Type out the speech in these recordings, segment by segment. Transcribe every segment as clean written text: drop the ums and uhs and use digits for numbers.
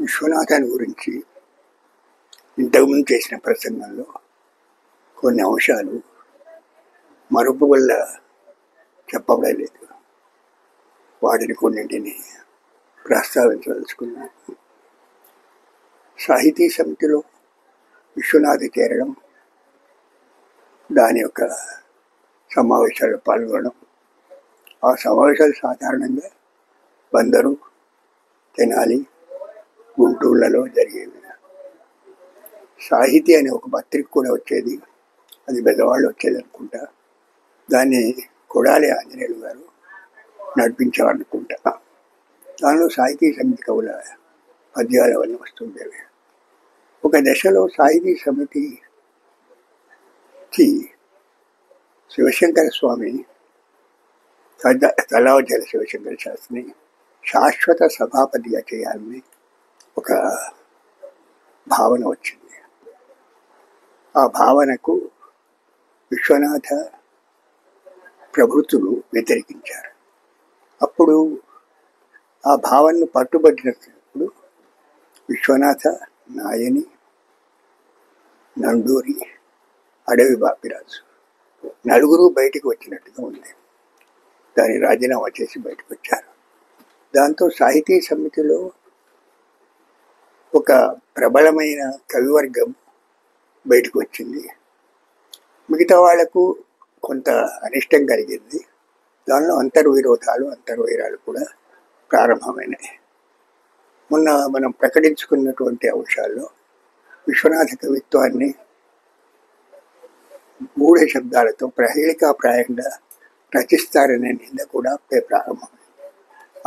విశ్వనాథన్ గురించి ఇంతకుముందు చేసిన ప్రసంగంలో కొన్ని అంశాలు మరుపు వల్ల చెప్పబడలేదు. వాటిని కొన్నింటిని ప్రస్తావించదలుచుకున్నాను. సాహితీ సమితిలో విశ్వనాథ్ చేరడం, దాని యొక్క సమావేశాల్లో పాల్గొనడం, ఆ సమావేశాలు సాధారణంగా బందరు, తెనాలి, గుంటూరులలో జరిగేవి. సాహితీ అనే ఒక పత్రిక కూడా వచ్చేది, అది పెద్దవాళ్ళు వచ్చేది అనుకుంటా. దాన్ని కొడాలి ఆంజనేయులు గారు నడిపించేవారనుకుంటా. దానిలో సాహితీ సమితి కవుల పద్యాలు అవన్నీ వస్తుండేవి. ఒక దశలో సాహితీ సమితికి శివశంకర స్వామి, తలావజల శివశంకర శాస్త్రిని శాశ్వత సభాపతిగా చేయాలని ఒక భావన వచ్చింది. ఆ భావనకు విశ్వనాథ ప్రభుత్వులు వ్యతిరేకించారు. అప్పుడు ఆ భావనను పట్టుబట్టినప్పుడు విశ్వనాథ, నాయని, నండూరి, అడవి బాపిరాజు నలుగురు బయటికి వచ్చినట్టుగా ఉంది. దాన్ని రాజీనామా చేసి బయటకు వచ్చారు. దాంతో సాహితీ సమితిలో ఒక ప్రబలమైన కవివర్గం బయటకు వచ్చింది. మిగతా వాళ్లకు కొంత అనిష్టం కలిగింది. దానిలో అంతర్వైరాలు కూడా ప్రారంభమైనాయి. మొన్న మనం ప్రకటించుకున్నటువంటి అంశాల్లో విశ్వనాథ కవిత్వాన్ని గూఢ శబ్దాలతో ప్రహేళికాప్రాయంగా రచిస్తారనే నింద కూడా ప్రారంభమైంది.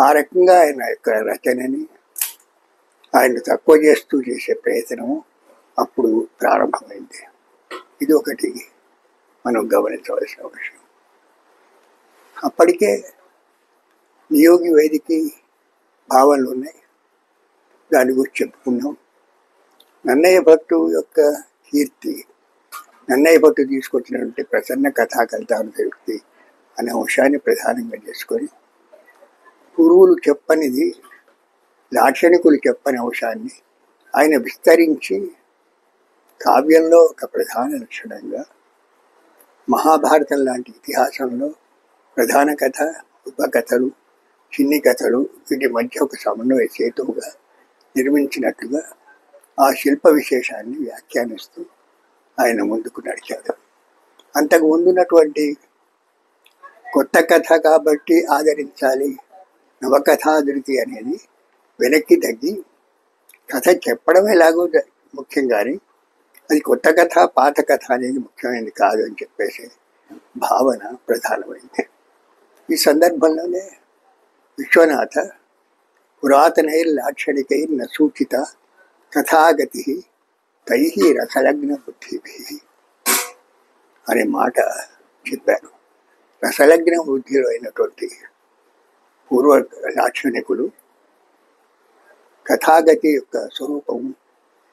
ఆ రకంగా ఆయన యొక్క రచనని ఆయన తక్కువ చేస్తూ చేసే ప్రయత్నము అప్పుడు ప్రారంభమైంది. ఇది ఒకటి మనం గమనించవలసిన విషయం. అప్పటికే నియోగి వేదికి భావనలు ఉన్నాయి, దాని గురించి చెప్పుకున్నాం. నన్నయ్య భట్టు యొక్క కీర్తి, నన్నయ్య భట్టు తీసుకొచ్చినటువంటి ప్రసన్న కథాకల్తానుశక్తి అనే అంశాన్ని ప్రధానంగా చేసుకొని పూర్వులు చెప్పనిది, లాక్షణికులు చెప్పని అంశాన్ని ఆయన విస్తరించి కావ్యంలో ఒక ప్రధాన లక్షణంగా మహాభారతం లాంటి ఇతిహాసంలో ప్రధాన కథ, ఉపకథలు, చిన్ని కథలు వీటి మధ్య ఒక సమన్వయ సేతువుగా నిర్మించినట్లుగా ఆ శిల్ప విశేషాన్ని వ్యాఖ్యానిస్తూ ఆయన ముందుకు నడిచాడు. అంతకు ముందున్నటువంటి కొత్త కథ కాబట్టి ఆదరించాలి, నవకథాధృతి అనేది వెనక్కి తగ్గి కథ చెప్పడం ఎలాగో ముఖ్యం, కానీ అది కొత్త కథ పాత కథ అనేది ముఖ్యమైనది కాదు అని చెప్పేసి భావన ప్రధానమైంది. ఈ సందర్భంలోనే విశ్వనాథ పురాతనైర్లాక్షణికైర్న సూచిత కథాగతి తై రసలగ్న బుద్ధిభి అనే మాట చెప్పారు. రసలగ్న బుద్ధిలో అయినటువంటి పూర్వ లాక్షణికులు కథాగతి యొక్క స్వరూపం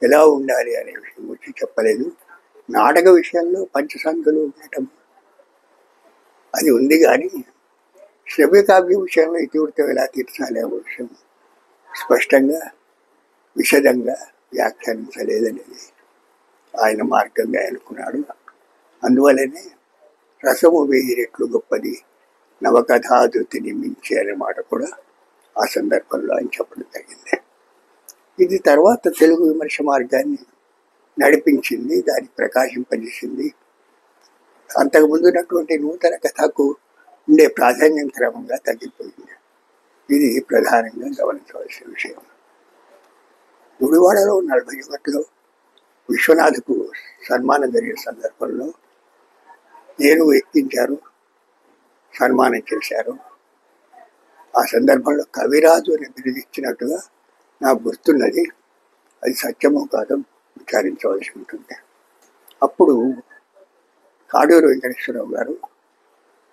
ఎలా ఉండాలి అనే విషయం గురించి చెప్పలేదు. నాటక విషయంలో పంచసంఖ్యలు ఉండటం అది ఉంది, కానీ శ్రవ్య కావ్య విషయంలో ఇతివృత్తం ఎలా తీర్చాలి అనే విషయం స్పష్టంగా విశదంగా వ్యాఖ్యానించలేదనేది ఆయన మార్గంగా అనుకున్నాడు. అందువల్లనే రసము 1000 రెట్లు గొప్పది, నవకథాధృతిని మించి అనే మాట కూడా ఆ సందర్భంలో ఆయన చెప్పడం జరిగింది. ఇది తర్వాత తెలుగు విమర్శ మార్గాన్ని నడిపించింది, దాన్ని ప్రకాశింపజేసింది. అంతకుముందు ఉన్నటువంటి నూతన కథకు ఉండే ప్రాధాన్యం క్రమంగా తగ్గిపోయింది. ఇది ప్రధానంగా గమనించవలసిన విషయం. గుడివాడలో 41లో విశ్వనాథకు సన్మానం జరిగిన సందర్భంలో ఏనుగు ఎక్కించారు, సన్మానం చేశారు. ఆ సందర్భంలో కవిరాజు అని బిరుదు ఇచ్చినట్టుగా నాకు గుర్తున్నది. అది సత్యమో కాదో విచారించవలసి ఉంటుంది. అప్పుడు కాడూరు వెంకటేశ్వరరావు గారు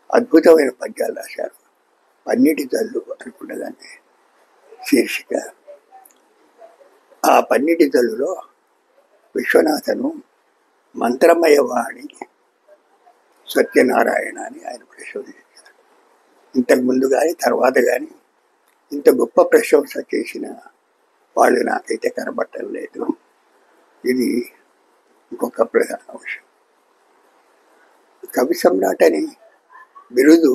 అద్భుతమైన పద్యాలు రాశారు. పన్నీటి జల్లు అనుకున్నదాన్ని శీర్షిక. ఆ పన్నీటి జల్లులో విశ్వనాథను మంత్రమయవాణి సత్యనారాయణ అని ఆయన ప్రశంసించారు. ఇంతకు ముందు కానీ తర్వాత కానీ ఇంత గొప్ప ప్రశంస చేసిన వాళ్ళు నాకైతే కనబట్టం లేదు. ఇది ఇంకొక ప్రధాన అంశం. కవి సమ్రాట్ అని బిరుదు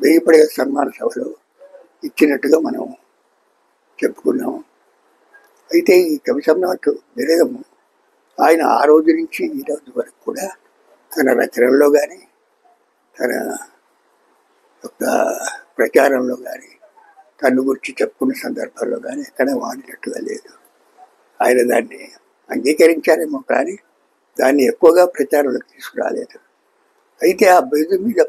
వేయిపడగ సన్మాన సభలో ఇచ్చినట్టుగా మనం చెప్పుకున్నాం. అయితే ఈ కవి సమ్రాట్ బిరుదము ఆయన ఆ రోజు నుంచి ఈ రోజు వరకు కూడా తన రచనల్లో కానీ తన యొక్క ప్రచారంలో కానీ తను గురించి చెప్పుకున్న సందర్భాల్లో కానీ ఎక్కడ వాడినట్టుగా లేదు. ఆయన దాన్ని అంగీకరించారేమో కానీ దాన్ని ఎక్కువగా ప్రచారంలోకి తీసుకురాలేదు. అయితే ఆ బిరుదు మీద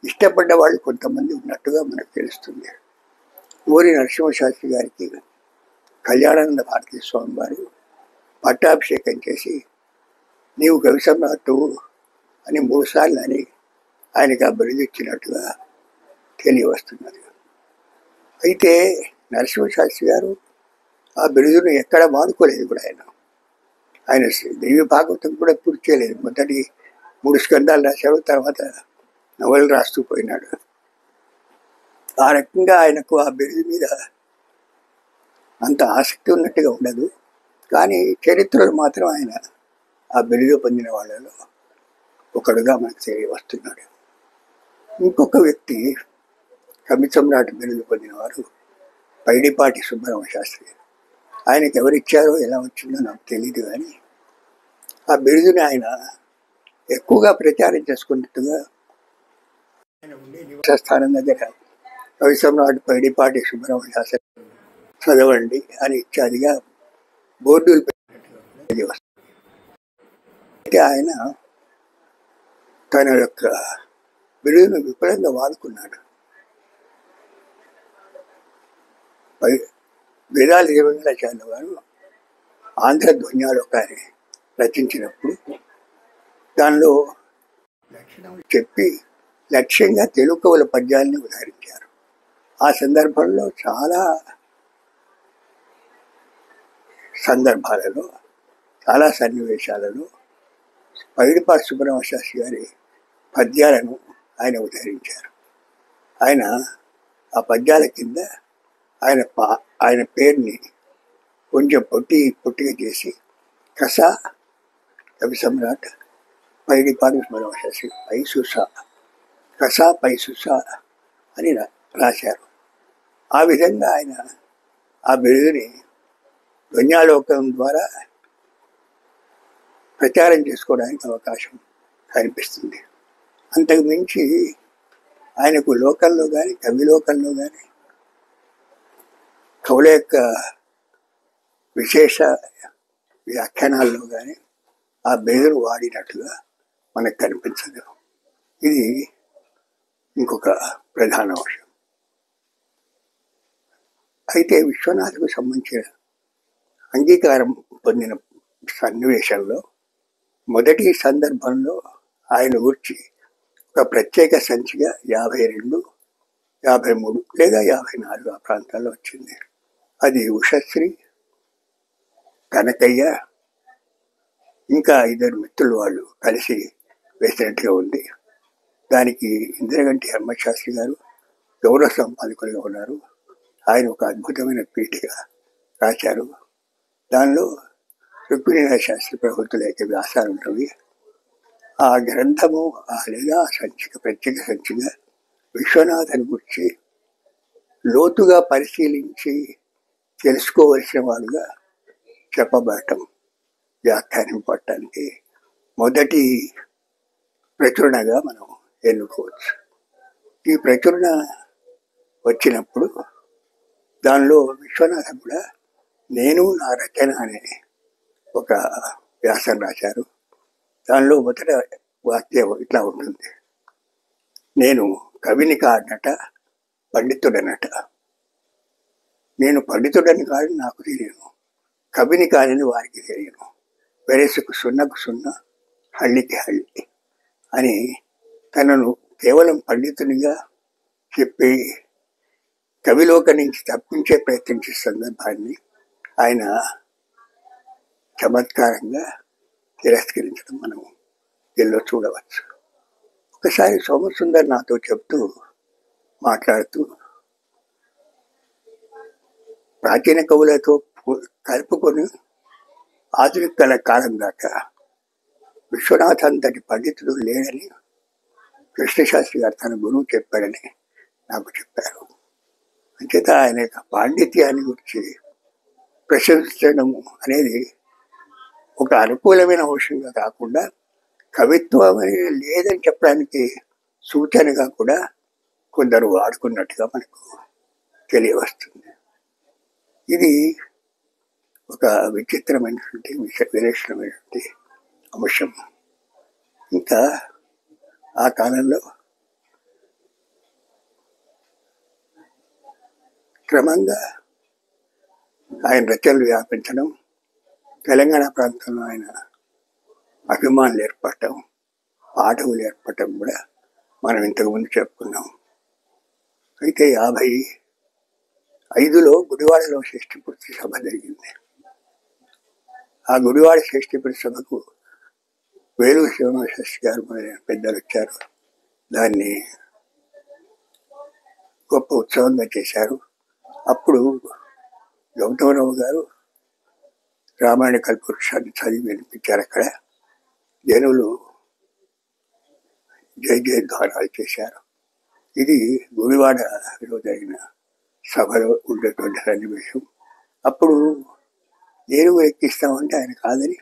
ఇష్టపడ్డ వాళ్ళు కొంతమంది ఉన్నట్టుగా మనకు తెలుస్తుంది. ఊరి నరసింహశాస్త్రి గారికి కళ్యాణానంద భారతీ స్వామి వారు పట్టాభిషేకం చేసి నీవు కవి సమ్రాట్టు అని 3 సార్లు అని ఆయనకు ఆ బిరుదు ఇచ్చినట్టుగా తెలియవస్తున్నది. అయితే నరసింహశాస్త్రి గారు ఆ బిరుదును ఎక్కడ వాడుకోలేదు కూడా. ఆయన దేవి భాగవతం కూడా పూర్తి చేయలేదు. మొదటి 3 స్కందాలు రాశాడు, తర్వాత నవలు రాస్తూ పోయినాడు. ఆ రకంగా ఆయనకు ఆ బిరుదు మీద అంత ఆసక్తి ఉన్నట్టుగా ఉండదు. కానీ చరిత్రలో మాత్రం ఆయన ఆ బిరుదు పొందిన వాళ్ళలో ఒకడుగా మనకు తెలియవస్తున్నాడు. ఇంకొక వ్యక్తి కవి సమ్రాట్ బిరుదు పొందినవారు పైడిపాటి సుబ్బరామ శాస్త్రి. ఆయనకు ఎవరిచ్చారో ఎలా వచ్చిందో నాకు తెలియదు. కానీ ఆ బిరుదుని ఆయన ఎక్కువగా ప్రచారం చేసుకున్నట్టుగా ఆయన ఉండే నివాస స్థానం దగ్గర కవి సమ్రాట్ పైడిపాటి సుబ్బరామ శాస్త్రి చదవండి అని ఇత్యాదిగా బోర్డులు పెట్టినట్టుగా. అయితే ఆయన తన యొక్క బిరుదును విపులంగా వాడుకున్నాడు. వేదాలు దేవేంద్రాచార్యుల వారు ఆంధ్రధ్వన్యాలోకాన్ని రచించినప్పుడు దానిలో లక్షణం చెప్పి లక్ష్యంగా తెలుగు కవుల పద్యాలని ఉదాహరించారు. ఆ సందర్భంలో చాలా సందర్భాలలో చాలా సన్నివేశాలలో పైడిపాటి సుబ్బరామ శాస్త్రి గారి పద్యాలను ఆయన ఉదహరించారు. ఆయన ఆ పద్యాల కింద ఆయన పేరుని కొంచెం పొట్టిగా చేసి కసా కవి సమ్రాట్ పైడిపాటి సుబ్బరామ శాస్త్రి పైసుసా కసా పైసుసా అని రాశారు. ఆ విధంగా ఆయన ఆ బిరుదుని ధ్వన్యాలోకం ద్వారా ప్రచారం చేసుకోవడానికి అవకాశం కనిపిస్తుంది. అంతకు మించి ఆయనకు లోకల్లో కానీ కవిలోకంలో కానీ కవుల యొక్క విశేష వ్యాఖ్యానాల్లో కానీ ఆ బిరుదును వాడినట్టుగా మనకు కనిపించదు. ఇది ఇంకొక ప్రధాన అంశం. అయితే విశ్వనాథకు సంబంధించిన అంగీకారం పొందిన సన్నివేశంలో మొదటి సందర్భంలో ఆయన గురించి ఒక ప్రత్యేక సంచిగా 52, 53 లేదా 54 ఆ ప్రాంతాల్లో వచ్చింది. అది ఉషశ్రీ, కనకయ్య, ఇంకా 2 మిత్రులు వాళ్ళు కలిసి వేసినట్టుగా ఉంది. దానికి ఇందిరగంటి హనుమశాస్త్రి గారు గౌరవ సంపాదకులుగా ఉన్నారు. ఆయన ఒక అద్భుతమైన పీఠిక రాశారు. దానిలో రుక్మిణీనాథ శాస్త్రి ప్రభుత్వ లేఖ వ్యాసాలు ఉన్నవి. ఆ గ్రంథము లేదా ఆ సంచిక ప్రత్యేక సంచిక విశ్వనాథన్ గురించి లోతుగా పరిశీలించి తెలుసుకోవలసిన వాడుగా చెప్పబడటం వ్యాఖ్యానం పట్టడానికి మొదటి ప్రచురణగా మనం ఎన్నుకోవచ్చు. ఈ ప్రచురణ వచ్చినప్పుడు దానిలో విశ్వనాథన్ కూడా నేను నా రచన అనే ఒక వ్యాసం రాశారు. దానిలో మొదట వాక్యం ఇట్లా ఉంటుంది: నేను కవిని కాదనట, పండితుడనట. నేను పండితుడని కాదు నాకు తెలియను, కవిని కాదని వారికి తెలియను. వెరసుకు సున్నకు సున్న, హళ్ళికి హళ్ళి అని తనను కేవలం పండితునిగా చెప్పి కవిలోక నుంచి తప్పించే ప్రయత్నించే సందర్భాన్ని ఆయన చమత్కారంగా తిరస్కరించడం మనం దీనిలో చూడవచ్చు. ఒకసారి సోమసుందర్ నాతో చెప్తూ మాట్లాడుతూ, ప్రాచీన కవులతో కలుపుకొని ఆధునిక కాలం దాకా విశ్వనాథ్ అంతటి పండితుడు లేడని కృష్ణశాస్త్రి గారు తన గురువు చెప్పాడని నాకు చెప్పారు. అంచేత ఆయన యొక్క పాండిత్యాన్ని గురించి ప్రశంసించడం అనేది ఒక అనుకూలమైన అంశంగా కాకుండా కవిత్వం అనేది లేదని చెప్పడానికి సూచనగా కూడా కొందరు వాడుకున్నట్టుగా మనకు తెలియవస్తుంది. ఇది ఒక విచిత్రమైనటువంటి విలక్షణమైనటువంటి అంశం. ఇంకా ఆ కాలంలో క్రమంగా ఆయన రచనలు వ్యాపించడం, తెలంగాణ ప్రాంతంలో ఆయన అభిమానులు ఏర్పడటం, పాఠకులు ఏర్పడటం కూడా మనం ఇంతకుముందు చెప్పుకున్నాం. అయితే 55లో గుడివాడలో షష్ఠీపూర్తి సభ జరిగింది. ఆ గుడివాడ షష్ఠీపూర్తి సభకు వేలూరు శివశాస్త్రి గారు మొదలైన పెద్దలు వచ్చారు. దాన్ని గొప్ప ఉత్సవంగా చేశారు. అప్పుడు గౌతమరావు గారు రామాయణ కల్పవృక్షాన్ని చదివి వినిపించారు. అక్కడ జనులు జయ జయధ్వానాలు చేశారు. ఇది గుడివాడలో జరిగిన సభలో ఉండేటువంటి సన్నివేశం. అప్పుడు ఏనుగు ఎక్కిస్తామంటే ఆయన కాదని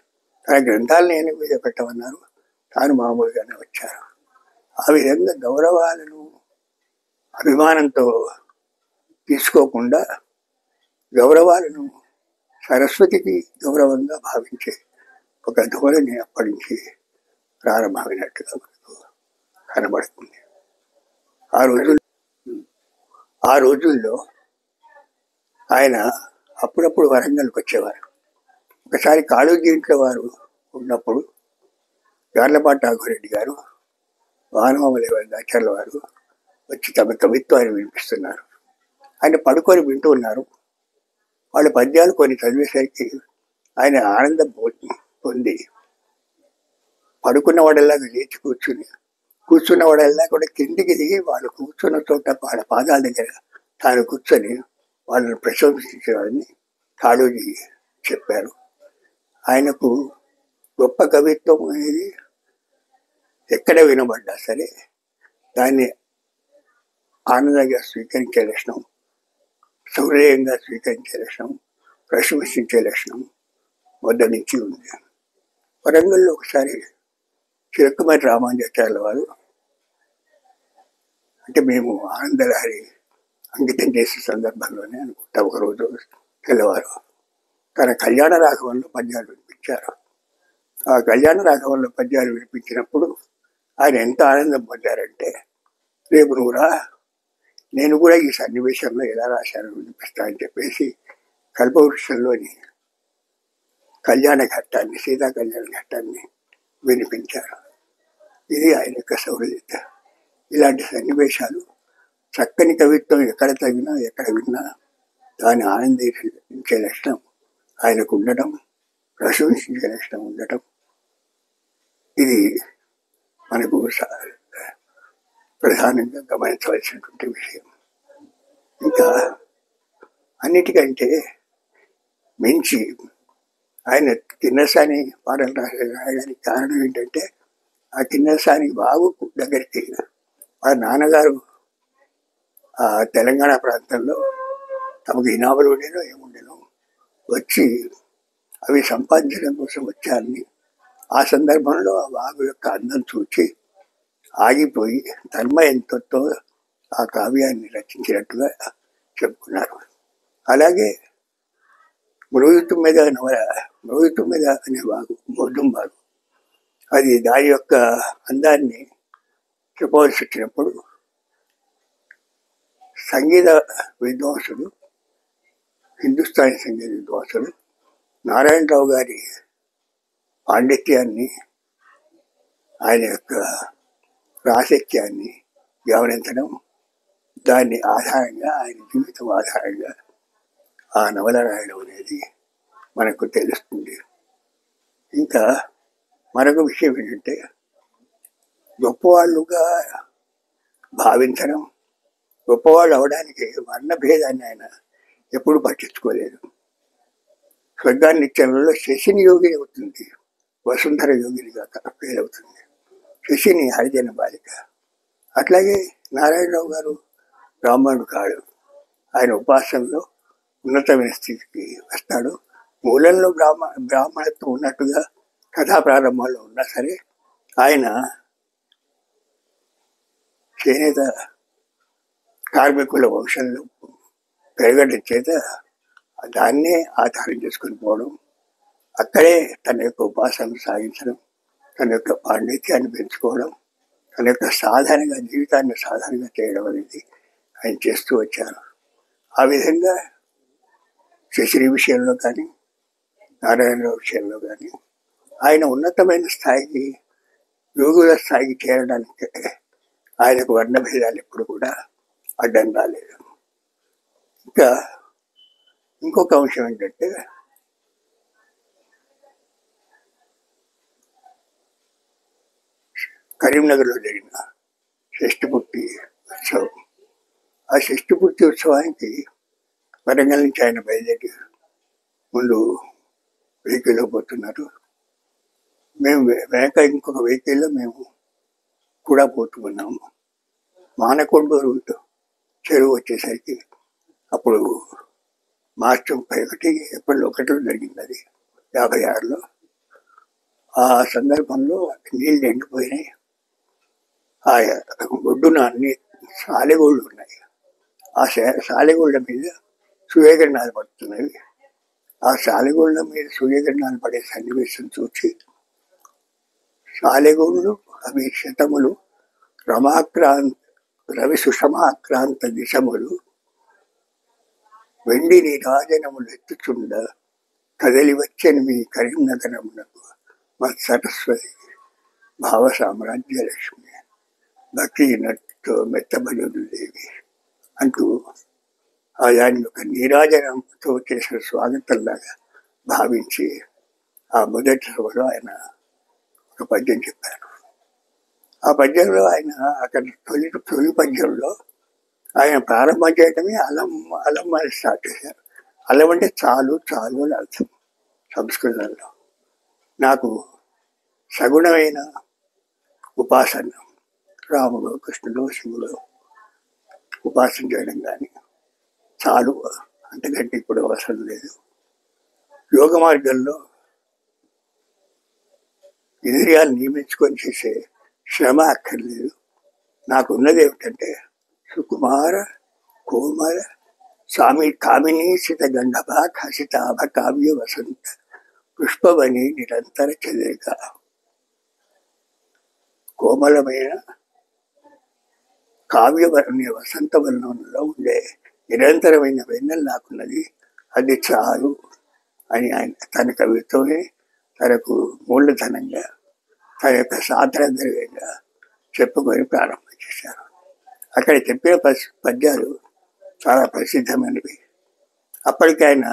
తన గ్రంథాలను ఏనుగు మీద పెట్టమన్నారు. తాను మామూలుగానే వచ్చారు. ఆ విధంగా గౌరవాలను అభిమానంతో తీసుకోకుండా గౌరవాలను సరస్వతికి గౌరవంగా భావించే ఒక ధోరణి అప్పటి నుంచి ప్రారంభమైనట్టుగా మనకు కనబడుతుంది. ఆ రోజుల్లో ఆయన అప్పుడప్పుడు వరంగల్కి వచ్చేవారు. ఒకసారి కాళోజీ ఇంట్లో వారు ఉన్నప్పుడు గార్లపాటి రాఘవరెడ్డి గారు, వానమామలి దాచర్ల వారు వచ్చి తమ కవిత్వాన్ని వినిపిస్తున్నారు. ఆయన పడుకొని వింటూ ఉన్నారు. వాళ్ళ పద్యాలు కొన్ని చదివేసరికి ఆయన ఆనందం పొంది పడుకున్న వాడల్లాగా లేచి కూర్చున్న వాడల్లా కూడా కిందికి దిగి వాళ్ళు కూర్చున్న చోట వాళ్ళ పాదాల దగ్గర తాను కూర్చొని వాళ్ళని ప్రశంసించేవాడిని కాళోజీ చెప్పారు. ఆయనకు గొప్ప కవిత్వం అనేది ఎక్కడ వినబడ్డా సరే దాన్ని ఆనందంగా స్వీకరించే లక్షణం, సౌర్యంగా స్వీకరించే లక్షణం, ప్రశంసించే లక్షణం మొదటి నుంచి ఉంది. వరంగల్లో ఒకసారి చిరకుమారి రామానుజాచార్యుల వారు, అంటే మేము ఆనందలహరి అంకితం చేసే సందర్భంలోనే అనుకుంటా, ఒకరోజు తెల్లవారు తన కళ్యాణ రాఘవంలో పద్యాలు వినిపించారు. ఆ కళ్యాణ రాఘవంలో పద్యాలు వినిపించినప్పుడు ఆయన ఎంత ఆనందం పొందారంటే, రేపు నువ్వురా, నేను కూడా ఈ సన్నివేశంలో ఎలా రాశాను వినిపిస్తా అని చెప్పేసి కల్పవృక్షంలోని కళ్యాణ ఘట్టాన్ని, సీతా కళ్యాణ ఘట్టాన్ని వినిపించారు. ఇది ఆయన యొక్క సౌహృదత. ఇలాంటి సన్నివేశాలు, చక్కని కవిత్వం ఎక్కడ తగినా ఎక్కడ విన్నా దాన్ని ఆనందించే లక్షణం ఆయనకు ఉండటం, ప్రశంసించే లక్షణం ఉండటం, ఇది మనకు ప్రధానంగా గమనించవలసినటువంటి విషయం. ఇంకా అన్నిటికంటే మించి ఆయన కిన్నెరసాని పాటలు రాయడానికి కారణం ఏంటంటే, ఆ కిన్నెరసాని బాబు దగ్గరికి ఆ నాన్నగారు ఆ తెలంగాణ ప్రాంతంలో తమకు ఇనాములు ఉండేనో ఏముండేనో వచ్చి అవి సంపాదించడం కోసం వచ్చారని, ఆ సందర్భంలో ఆ బాబు యొక్క అందం చూచి ఆగిపోయి తన్మయంతో ఆ కావ్యాన్ని రచించినట్టుగా చెప్పుకున్నారు. అలాగే మృగతుమ్మెద నవల, మృగతుమ్మెద అనే బాగు మొద్దుం బాగు, అది దాని యొక్క అందాన్ని చెప్పవలసి వచ్చినప్పుడు సంగీత విద్వాంసుడు, హిందుస్థానీ సంగీత విద్వాంసుడు నారాయణరావు గారి పాండిత్యాన్ని, ఆయన యొక్క రాశక్యాన్ని గమనించడం, దాన్ని ఆధారంగా, ఆయన జీవితం ఆధారంగా ఆ నవల రాయడం అనేది మనకు తెలుస్తుంది. ఇంకా మరొక విషయం ఏంటంటే, గొప్పవాళ్ళుగా భావించడం, గొప్పవాళ్ళు అవడానికి వర్ణభేదాన్ని ఆయన ఎప్పుడు పట్టించుకోలేదు. స్వర్గాన్నిత్యంలో శశిని యోగిని అవుతుంది, వసుంధర యోగినిగా పేరవుతుంది. శశిని హరిజన బాలిక. అట్లాగే నారాయణరావు గారు బ్రాహ్మణుడు కాడు. ఆయన ఉపాసనలో ఉన్నతమైన స్థితికి వస్తాడు. మూలంలో బ్రాహ్మణత్వం ఉన్నట్టుగా కథా ప్రారంభంలో ఉన్నా సరే, ఆయన చేనేత కార్మికుల వంశంలో పెరగడం చేత దాన్నే ఆధారం చేసుకుని పోవడం, అక్కడే తన యొక్క ఉపాసనను సాగించడం, తన యొక్క పాండిత్యాన్ని పెంచుకోవడం, తన యొక్క సాధనగా జీవితాన్ని సాధనగా చేయడం అనేది ఆయన చేస్తూ వచ్చారు. ఆ విధంగా శశిని విషయంలో కానీ, నారాయణరావు విషయంలో కానీ ఆయన ఉన్నతమైన స్థాయికి, యోగుల స్థాయికి చేరడానికి ఆయనకు వర్ణభేదాలు ఎప్పుడు కూడా అడ్డం రాలేదు. ఇంకా ఇంకొక అంశం ఏంటంటే, కరీంనగర్లో జరిగిన షష్ఠిపూర్తి ఉత్సవం. ఆ షష్ఠిపూర్తి ఉత్సవానికి వరంగల్ నుంచి ఆయన బయలుదేరి ముందు వెహికల్లో పోతున్నారు. మేము వెనక ఇంకొక వెహికల్లో మేము కూడా పోతూ ఉన్నాము. మానకొండూరు చెరువు వచ్చేసరికి అప్పుడు మార్చి 31 ఏప్రిల్ 1 జరిగింది. అది 56లో. ఆ సందర్భంలో నీళ్ళు ఎండిపోయినాయి. ఆ ఒడ్డున అన్ని సాలెగోళ్ళు ఉన్నాయి. ఆ సాలెగోళ్ళ మీద సూర్యకిరణాలు పడుతున్నవి. ఆ సాలెగోళ్ళ మీద సూర్యకిరణాలు పడే సన్నివేశం చూసి, సాలెగోళ్ళు అవి శతములు రవి సుషమాక్రాంత దిశములు వెండి నీరాజనములు ఎత్తుచుండ కదలి వచ్చని మీ కరీంనగరమునకు మా సరస్వతి భావ సామ్రాజ్య లక్ష్మి భక్తి నట్టుతో మెత్తబడులు దేవి అంటూ దాని యొక్క నీరాజనంతో చేసిన స్వాగతంలాగా భావించి ఆ మొదటి సభలో ఆయన ఒక పద్యం చెప్పారు. ఆ పద్యంలో ఆయన అక్కడ తొలి పద్యంలో ఆయన ప్రారంభం చేయటమే అలం అలం అని స్టార్ట్ చేశారు. అలం అంటే చాలు చాలు అని అర్థం సంస్కృతంలో. నాకు సగుణమైన ఉపాసన, రాముడు, కృష్ణుడు, శివుడు ఉపాసన చేయడం కానీ చాలు, అంతకంటే ఇప్పుడు అవసరం లేదు. యోగ మార్గంలో ఇంద్రియాలు నియమించుకొని చేసే శ్రమ అక్కర్లేదు. నాకున్నది ఏమిటంటే సుకుమార కోమల స్వామి కామినీసిత గంధభ ఖసితాభ కావ్య వసంత పుష్పవని నిరంతర చదిరిక. కోమలమైన కావ్యవర్ణ వసంతవర్ణంలో ఉండే నిరంతరమైన వెన్నెల నాకున్నది, అది చాలు అని ఆయన తన కవితోనే తనకు మూలధనంగా, తన యొక్క సాధన ద్రవ్యంగా చెప్పుకొని ప్రారంభం చేశారు. అక్కడ చెప్పిన పద్యాలు చాలా ప్రసిద్ధమైనవి. అప్పటికి ఆయన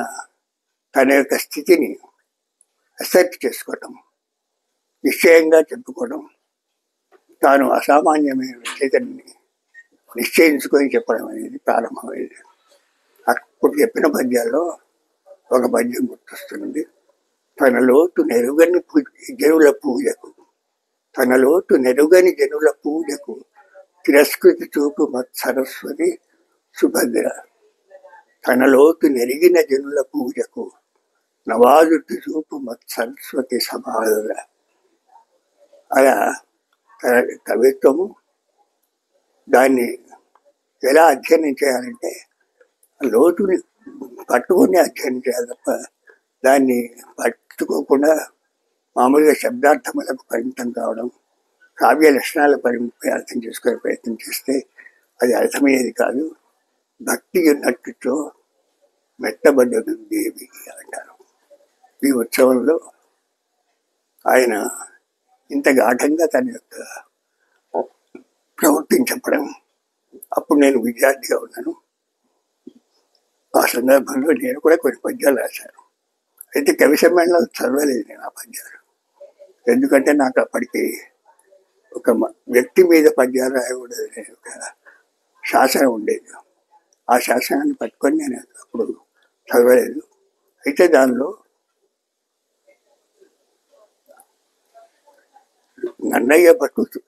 తన యొక్క స్థితిని అసెప్ట్ చేసుకోవడం, నిశ్చయంగా చెప్పుకోవడం, తాను అసామాన్యమైన రచయితని నిశ్చయించుకొని చెప్పడం అనేది ప్రారంభమైంది. అప్పుడు చెప్పిన పద్యాల్లో ఒక పద్యం గుర్తొస్తుంది. తన లోటు నెరుగని జనుల పూజకు, తన లోటు నెరుగని జనుల పూజకు తిరస్కృతి చూపు మత్ సరస్వతి సుభద్ర. తన లోటు నెరిగిన జనుల పూజకు నవాజుటి చూపు మత్ సరస్వతి సమాధుర. అలా తన కవిత్వము దాన్ని ఎలా అధ్యయనం చేయాలంటే లోటుని పట్టుకుని అధ్యయనం చేయాలి తప్ప దాన్ని పట్టుకోకుండా మామూలుగా శబ్దార్థములకు పరిమితం కావడం, కావ్య లక్షణాల అర్థం చేసుకునే ప్రయత్నం చేస్తే అది అర్థమయ్యేది కాదు. భక్తి ఉన్నట్టుతో మెత్తబడ్డది దేవి అంటారు. ఈ ఉత్సవంలో ఆయన ఇంత గాఢంగా తన యొక్క ప్రవృత్తిని చెప్పడం, అప్పుడు నేను విద్యార్థిగా ఉన్నాను. ఆ సందర్భంలో నేను కూడా కొన్ని పద్యాలు రాశాను. అయితే కవి సమ్మేళనాలు చదవలేదు నేను ఆ పద్యాలు. ఎందుకంటే నాకు అప్పటికి ఒక వ్యక్తి మీద పద్యాలు రాయకూడదనే ఒక శాసనం ఉండేది. ఆ శాసనాన్ని పట్టుకొని నేను అప్పుడు చదవలేదు. అయితే దానిలో నన్నయ్య భట్టు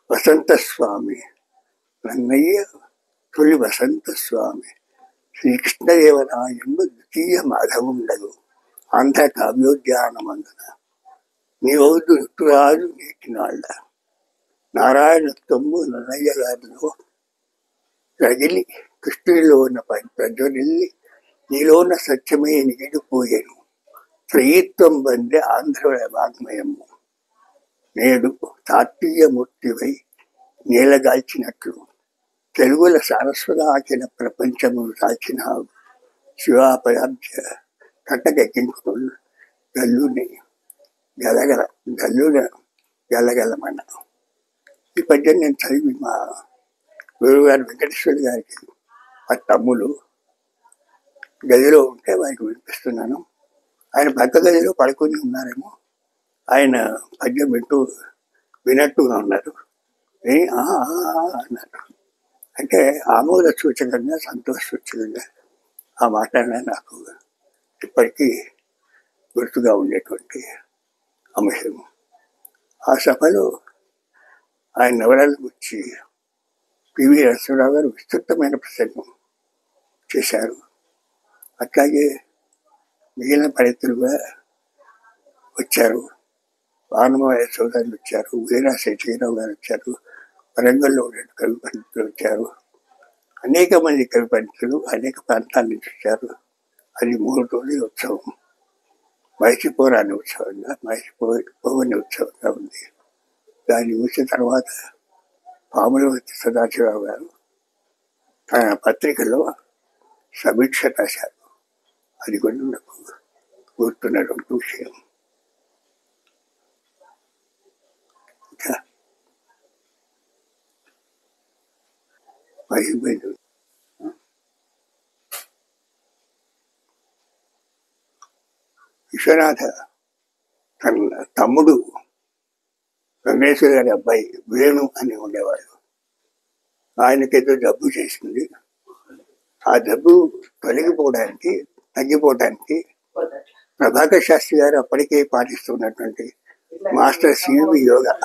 వసంత స్వామి, నన్నయ్య తొలి వసంత స్వామి, శ్రీకృష్ణదేవరాయందు ద్వితీయ మాధవుండదు ఆంధ్ర కావ్యోద్యానమందున నీవౌదు ఋతురాజు నేటినాళ్ళ నారాయణత్వము నన్నయ్య గారిలో రగిలి కృష్ణునిలోన ప్రజ్వలిల్లి నీలోన సత్యమే నిగిడిపోయేను త్రయీత్వం బందే ఆంధ్ర వాగ్మయము నేడు తాత్వీయమూర్తివై నేలగాల్చినట్లు తెలుగుల సారస్వతాఖిల ప్రపంచము దాల్చినావు శివాపరాబ్జ కట్టకెక్కించుకుని గల్లుని గలగలమన్న. ఈ పద్యం నేను చదివి మా గురువుగారు వెంకటేశ్వర గారికి ఆ తమ్ములు గదిలో ఉంటే వారికి వినిపిస్తున్నాను. ఆయన పక్క గదిలో పడుకొని ఉన్నారేమో, ఆయన పద్యం వినట్టుగా ఉన్నారు. అన్నారు. అంటే ఆమోద సూచకంగా, సంతోష సూచకంగా ఆ మాట నాకు ఇప్పటికీ గుర్తుగా ఉండేటువంటి అంశం. ఆ సభలో ఆయన నవలల గురించి పివి నరసింహరావు గారు విస్తృతమైన ప్రసంగం చేశారు. అట్లాగే మిగిలిన పండితులు కూడా వచ్చారు. వానమయ్య సోదరులు వచ్చారు, వీరా శేషగిరావు గారు వచ్చారు, వరంగల్లో ఉండే కవి పండితులు వచ్చారు, అనేక మంది కవి పండితులు అనేక ప్రాంతాల నుంచి వచ్చారు. అది 3 రోజుల ఉత్సవం, మరిచిపోరాని ఉత్సవంగా, మరిచిపోని ఉత్సవంగా ఉంది. దాన్ని చూసిన తర్వాత పాములవర్తి సదాశివరావు గారు తన పత్రికలో సమీక్ష రాశారు. అది కూడా నాకు గుర్తున్నటువంటి విషయం. విశ్వనాథ తన తమ్ముడు వెంకటేశ్వర గారి అబ్బాయి వేణు అని ఉండేవాడు. ఆయనకేదో జబ్బు చేసింది. ఆ జబ్బు తగ్గిపోవడానికి ప్రభాకర్ శాస్త్రి గారు అప్పటికే పాటిస్తున్నటువంటి మాస్టర్ సివి యోగా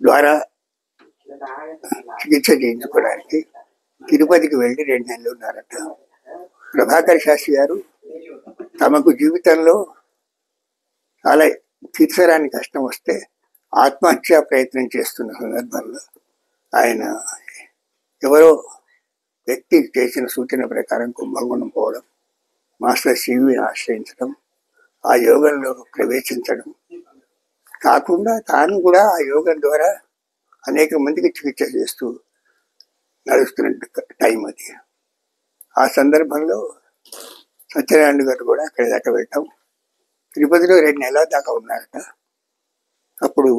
ద్వారా చికిత్స చేయించుకోవడానికి తిరుపతికి వెళ్ళి 2 నెలలు ఉన్నారట. ప్రభాకర్ శాస్త్రి గారు తమకు జీవితంలో చాలా తీర్చరాని కష్టం వస్తే ఆత్మహత్యా ప్రయత్నం చేస్తున్న సందర్భంలో ఆయన ఎవరో వ్యక్తి చేసిన సూచన ప్రకారం కుంభకోణం పోవడం, మాస్టర్ సివిని ఆశ్రయించడం, ఆ యోగంలో ప్రవేశించడం కాకుండా తాను కూడా ఆ యోగం ద్వారా అనేక మందికి చికిత్స చేస్తూ నడుస్తున్న టైం అది. ఆ సందర్భంలో సత్యనారాయణ గారు కూడా అక్కడి దాకా వెళ్ళటం, తిరుపతిలో 2 నెలల దాకా ఉన్నారట. అప్పుడు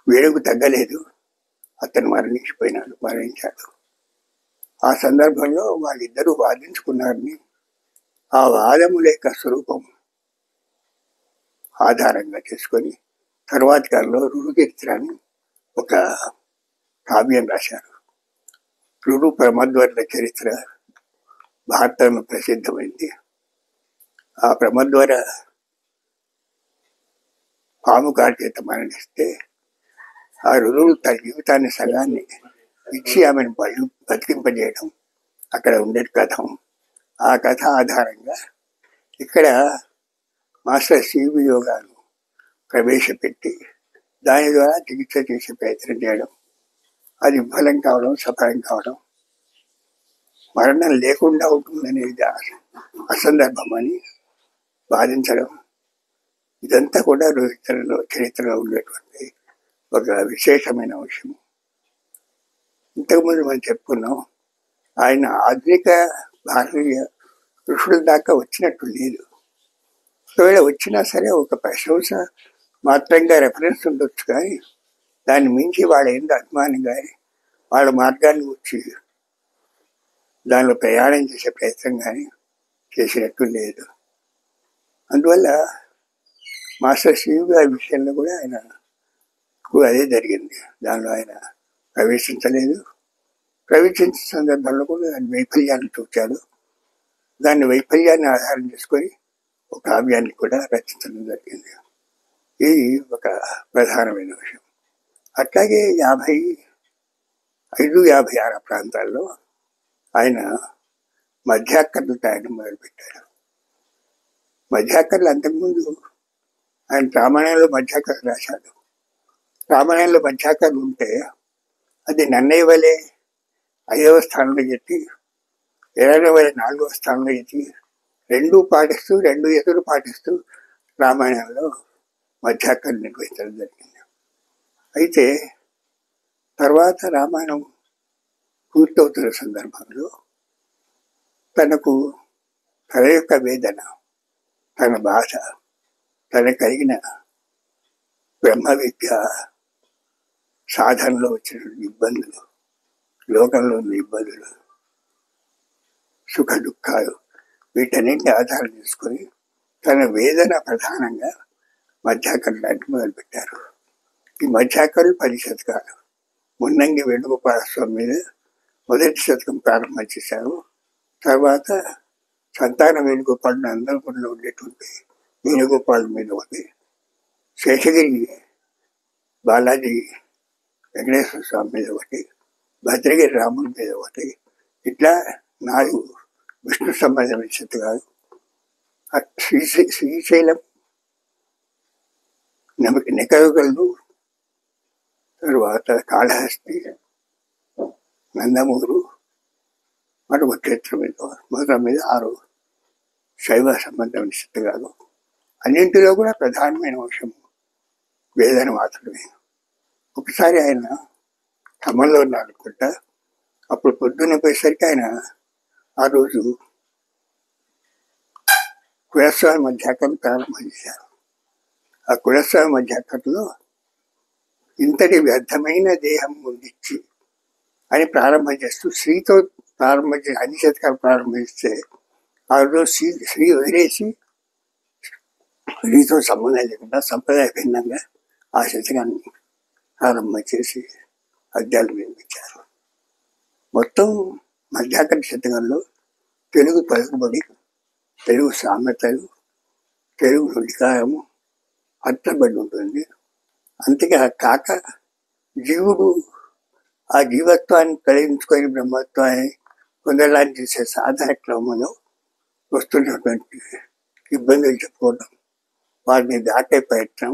వేడుకు తగ్గలేదు, అతను మరణించాడు. ఆ సందర్భంలో వాళ్ళిద్దరూ వాదించుకున్నారని ఆ వాదముల యొక్క స్వరూపం ఆధారంగా చేసుకొని తర్వాతి కాలంలో రురుచరిత్ర అని ఒక కావ్యం రాశారు. రురు ప్రమద్వర్ల చరిత్ర భారతంలో ప్రసిద్ధమైంది. ఆ ప్రమద్వర పాము కాటేత మరణిస్తే ఆ రురువు తన జీవితాన్ని సగాన్ని ఇచ్చి ఆమెను బతికింపజేయడం అక్కడ ఉండే కథం. ఆ కథ ఆధారంగా ఇక్కడ మాస్టర్ సివి యోగాను ప్రవేశపెట్టి దాని ద్వారా చికిత్స చేసే ప్రయత్నం చేయడం, అది విఫలం కావడం, సఫలం కావడం, మరణం లేకుండా ఉంటుందనేది అసందర్భమని వాదించడం, ఇదంతా కూడా చరిత్రలో ఉండేటువంటి ఒక విశేషమైన విషయం. ఇంతకుముందు మనం చెప్పుకున్నాం, ఆయన ఆధునిక భారతీయ ఋషుల దాకా వచ్చినట్టు లేదు. ఒకవేళ వచ్చినా సరే ఒక ప్రశంస మాత్రంగా రెఫరెన్స్ ఉండొచ్చు, కానీ దాన్ని మించి వాళ్ళ ఏందో అభిమానం కానీ వాళ్ళ మార్గాన్ని వచ్చి దానిలో ప్రయాణం చేసే ప్రయత్నం కానీ చేసినట్టు లేదు. అందువల్ల మాస్టర్ శివ్ గారి విషయంలో కూడా ఆయనకు అదే జరిగింది. దానిలో ఆయన ప్రవేశించలేదు, ప్రవేశించిన సందర్భంలో కూడా దాని వైఫల్యాన్ని చూచాడు. దాని వైఫల్యాన్ని ఆధారం చేసుకొని ఒక కావ్యాన్ని కూడా రచించడం జరిగింది. ఇది ఒక ప్రధానమైన విషయం. అట్లాగే 55-56 ప్రాంతాల్లో ఆయన మధ్యాకర్లు రాయడం మొదలుపెట్టాడు. మధ్యాకర్లు అంతకుముందు ఆయన రామాయణంలో మధ్యాకర్లు రాశాడు. రామాయణంలో మధ్యాకర్లు ఉంటే అది నన్నయ్య వలె 5వ స్థానంలో ఎత్తి, 4వ స్థానంలో ఎత్తి, రెండు పాటిస్తూ, రెండు ఎదురు పాటిస్తూ రామాయణంలో మధ్యాకర్లు నిర్వహించడం జరిగింది. అయితే తర్వాత రామాయణం పూర్తవుతున్న సందర్భంలో తనకు తన యొక్క వేదన, తన బాధ, తన కలిగిన బ్రహ్మ విద్య సాధనలో వచ్చిన ఇబ్బందులు, లోకంలో ఉన్న ఇబ్బందులు, సుఖ దుఃఖాలు, వీటన్నింటిని ఆధారం చేసుకొని తన వేదన ప్రధానంగా మధ్యాకరణానికి మొదలుపెట్టారు. ఈ మధ్యాకరులు 10 శతకాలు. మున్నంగి వేణుగోపాల స్వామి మీద మొదటి శతకం ప్రారంభం చేశారు. తర్వాత సంతాన వేణుగోపాలను అందరిలో ఉండేటువంటి వేణుగోపాల మీద ఒకటి, శేషగిరి బాలాజీ వెంకటేశ్వర స్వామి మీద ఒకటి, భద్రగిరి రాముడి మీద ఒకటి, ఇట్లా 4 విష్ణు సంబంధమైన శతకాలు. శ్రీశైలం, నెకరుగల్లు, తరువాత కాళహస్తి, నందమూరు, మరొక క్షేత్రం మీద, మొత్తం మీద 6 శైవ సంబంధమైన శతకాలు. అన్నింటిలో కూడా ప్రధానమైన అంశం వేదన మాత్రమే. ఒకసారి ఆయన ఖమ్మంలో ఉన్నారనుకుంటా. అప్పుడు పొద్దున్న పోయేసరికి ఆయన ఆ రోజు కులస్వామి మధ్యాకరణ ప్రారంభం చేశారు. ఆ కులస్వామి మధ్యాకరణలో ఇంతటి వ్యర్థమైన దేహం ముందిచ్చి అని ప్రారంభం చేస్తూ శ్రీతో ప్రారంభం చేసి అన్ని శతకాలు ప్రారంభిస్తే ఆ రోజు శ్రీ వదిలేసి స్త్రీతో సంబంధం లేకుండా సంప్రదాయ భిన్నంగా ఆ శతకాన్ని ప్రారంభం చేసి అద్యాలు నిర్మించారు. మొత్తం మధ్యాకరణ శతకంలో తెలుగు పలుకుబడి, తెలుగు సామెతలు, తెలుగు నుడికారము అర్థబడి ఉంటుంది. అంతేగా కాక జీవుడు ఆ జీవత్వాన్ని కలిగించుకొని బ్రహ్మత్వాన్ని పొందడానికి చేసే సాధన క్రమంలో వస్తున్నటువంటి ఇబ్బందులు చెప్పుకోవడం, వాటిని దాటే ప్రయత్నం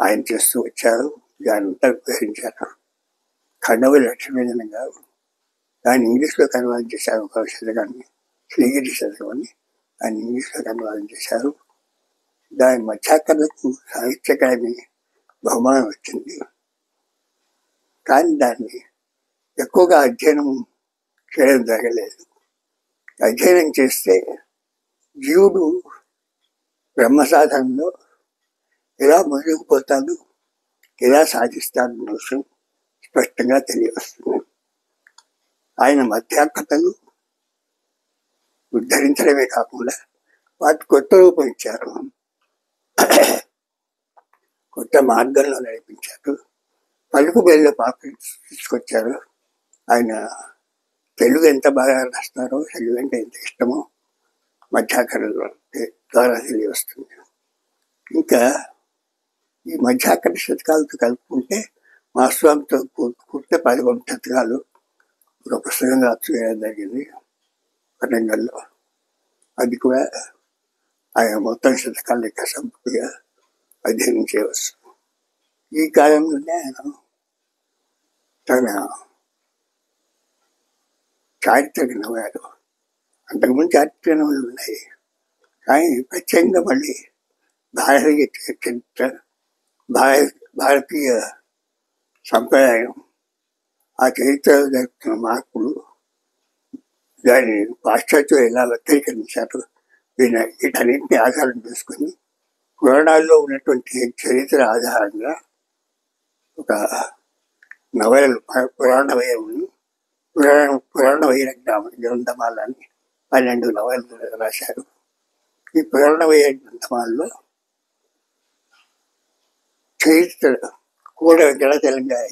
ఆయన చేస్తూ వచ్చారు. దానంతా వివరించారు. ఖండవ లక్ష్మీనారాయణ గారు దాన్ని ఇంగ్లీష్లో కన్వర్ట్ చేశారు. ఒక శతకాన్ని, శ్రీగిరి శతకం అని ఆయన ఇంగ్లీష్లో కన్వర్ట్ చేశారు. దాని మధ్యాకరణకు సాహిత్య అకాడమీ బహుమానం వచ్చింది. కానీ దాన్ని ఎక్కువగా అధ్యయనం చేయడం జరగలేదు. అధ్యయనం చేస్తే జీవుడు బ్రహ్మ సాధనలో ఎలా ముందుకు పోతాడు, ఎలా సాధిస్తాడన్న విషయం స్పష్టంగా తెలియవస్తుంది. ఆయన మధ్యాకథలు ఉద్ధరించడమే కాకుండా వాటి కొత్త రూపం ఇచ్చారు, కొత్త మార్గంలో నడిపించారు, పలుకుబడిలో పాపం తీసుకొచ్చారు. ఆయన తెలుగు ఎంత బాగా రాస్తారో, తెలుగు అంటే ఎంత ఇష్టమో మధ్యాకరణలో ద్వారా తెలియవస్తుంది. ఇంకా ఈ మధ్యాకరణ శతకాలతో కలుపుకుంటే మాస్వామితో కూర్చుంటే 11 శతకాలు ఒక పుస్తకంగా చేయడం జరిగింది వరంగల్లో. అది కూడా ఆయన మొత్తం శతకాల యొక్క సంపూర్తిగా అధ్యయనం చేయవచ్చు. ఈ కాలంలోనే ఆయన తన చారిత్రక నవయాలు, అంతకుముందు చారిత్రక నవలు ఉన్నాయి కానీ ప్రత్యేకంగా మళ్ళీ భారతీయ చరిత్ర, భారతీయ సంప్రదాయం, ఆ చరిత్రలో జరుగుతున్న మార్పులు, దాన్ని పాశ్చాత్యులు ఎలా వక్రీకరించారు, వీటన్నింటినీ ఆధారం చేసుకుని పురాణాల్లో ఉన్నటువంటి చరిత్ర ఆధారంగా ఒక నవలలు, పురాణ వైర గ్రంథమాలని 12 నవలలు రాశారు. ఈ పురాణ వైర గ్రంథమాలలో చరిత్ర కూడా గల తెలంగాణ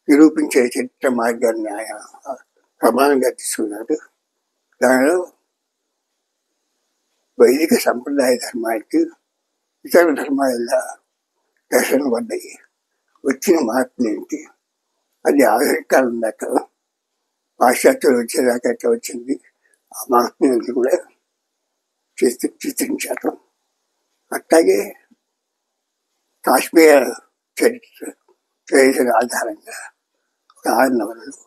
నిరూపించే చరిత్ర మార్గాన్ని ఆయన ప్రమాణంగా తీసుకున్నాడు. దానిలో వైదిక సంప్రదాయ ధర్మానికి ఇతర ధర్మాల దర్శనం పడ్డాయి. వచ్చిన మార్పులు ఏంటి, అది ఆధునిక కాలం దాకా పాశ్చాత్యులు వచ్చేదాకా ఎట్లా వచ్చింది, ఆ మార్పులను కూడా చిత్రించారు. అట్లాగే కాశ్మీర చరిత్ర ఆధారంగా ఒక 6 నవలలు,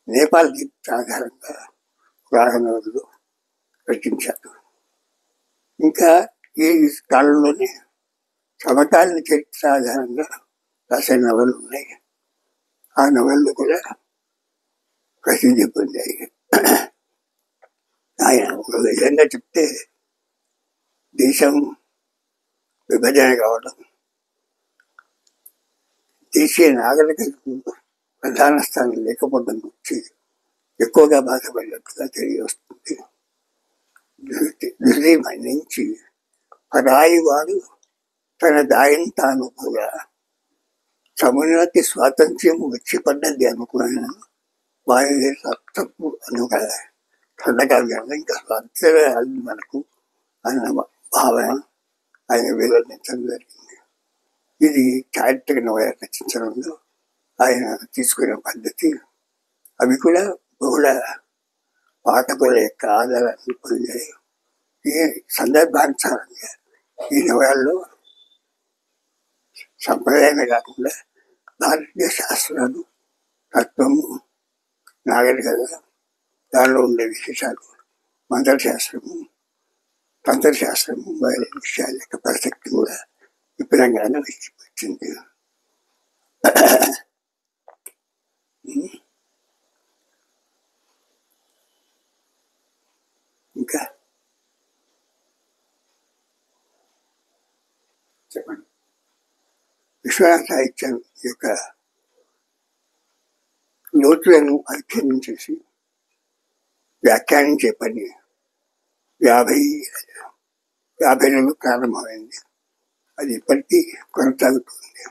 నేపాల్ చరిత్ర ఆధారంగా ఒక 6 నవలలు రచించారు. ఇంకా ఈ కాలంలోనే సమకాలీన చరిత్ర ఆధారంగా రాసిన నవలు ఉన్నాయి. ఆ నవళ్ళు కూడా ప్రసిద్ధి పొందాయి. ఆయన ఒక విధంగా చెప్తే దేశం విభజన కావడం, దేశీయ నాగరికతకు ప్రధాన స్థానం లేకపోవడం గురించి ఎక్కువగా బాధపడినట్టుగా తెలియవస్తుంది. ధృతి మన్నించి పరాయి వాడు తన దారిని తాను కూడా సమున్నతి స్వాతంత్ర్యం వచ్చి పడ్డది అనుకున్నాను. వారి తప్పు అనుక ఖండకావ్యంగా ఇంకా స్వాతంత్ర్యం మనకు అన్న భావన ఆయన వివరించడం జరిగింది. ఇది చారిత్రక నవల రచించడంలో ఆయన తీసుకునే పద్ధతి. అవి కూడా బహుళ పాఠకుల యొక్క ఆధారాన్ని పొందాయి. ఈ సందర్భానుసారంగా ఈ నవలలో సంప్రదాయమే కాకుండా భారతీయ శాస్త్రాలు, తత్వము, నాగరికత, దానిలో ఉండే విశేషాలు, మంత్రశాస్త్రము, తంత్రశాస్త్రము మొదలైన విషయాల యొక్క ప్రసక్తి కూడా విపులంగానే వచ్చింది. ఇంకా చెప్పండి. విశ్వనాథ సాహిత్యం యొక్క లోతులను అధ్యయనం చేసి వ్యాఖ్యానించే పని 50లలో ప్రారంభమైంది. అది ఇప్పటికీ కొనసాగుతుంది.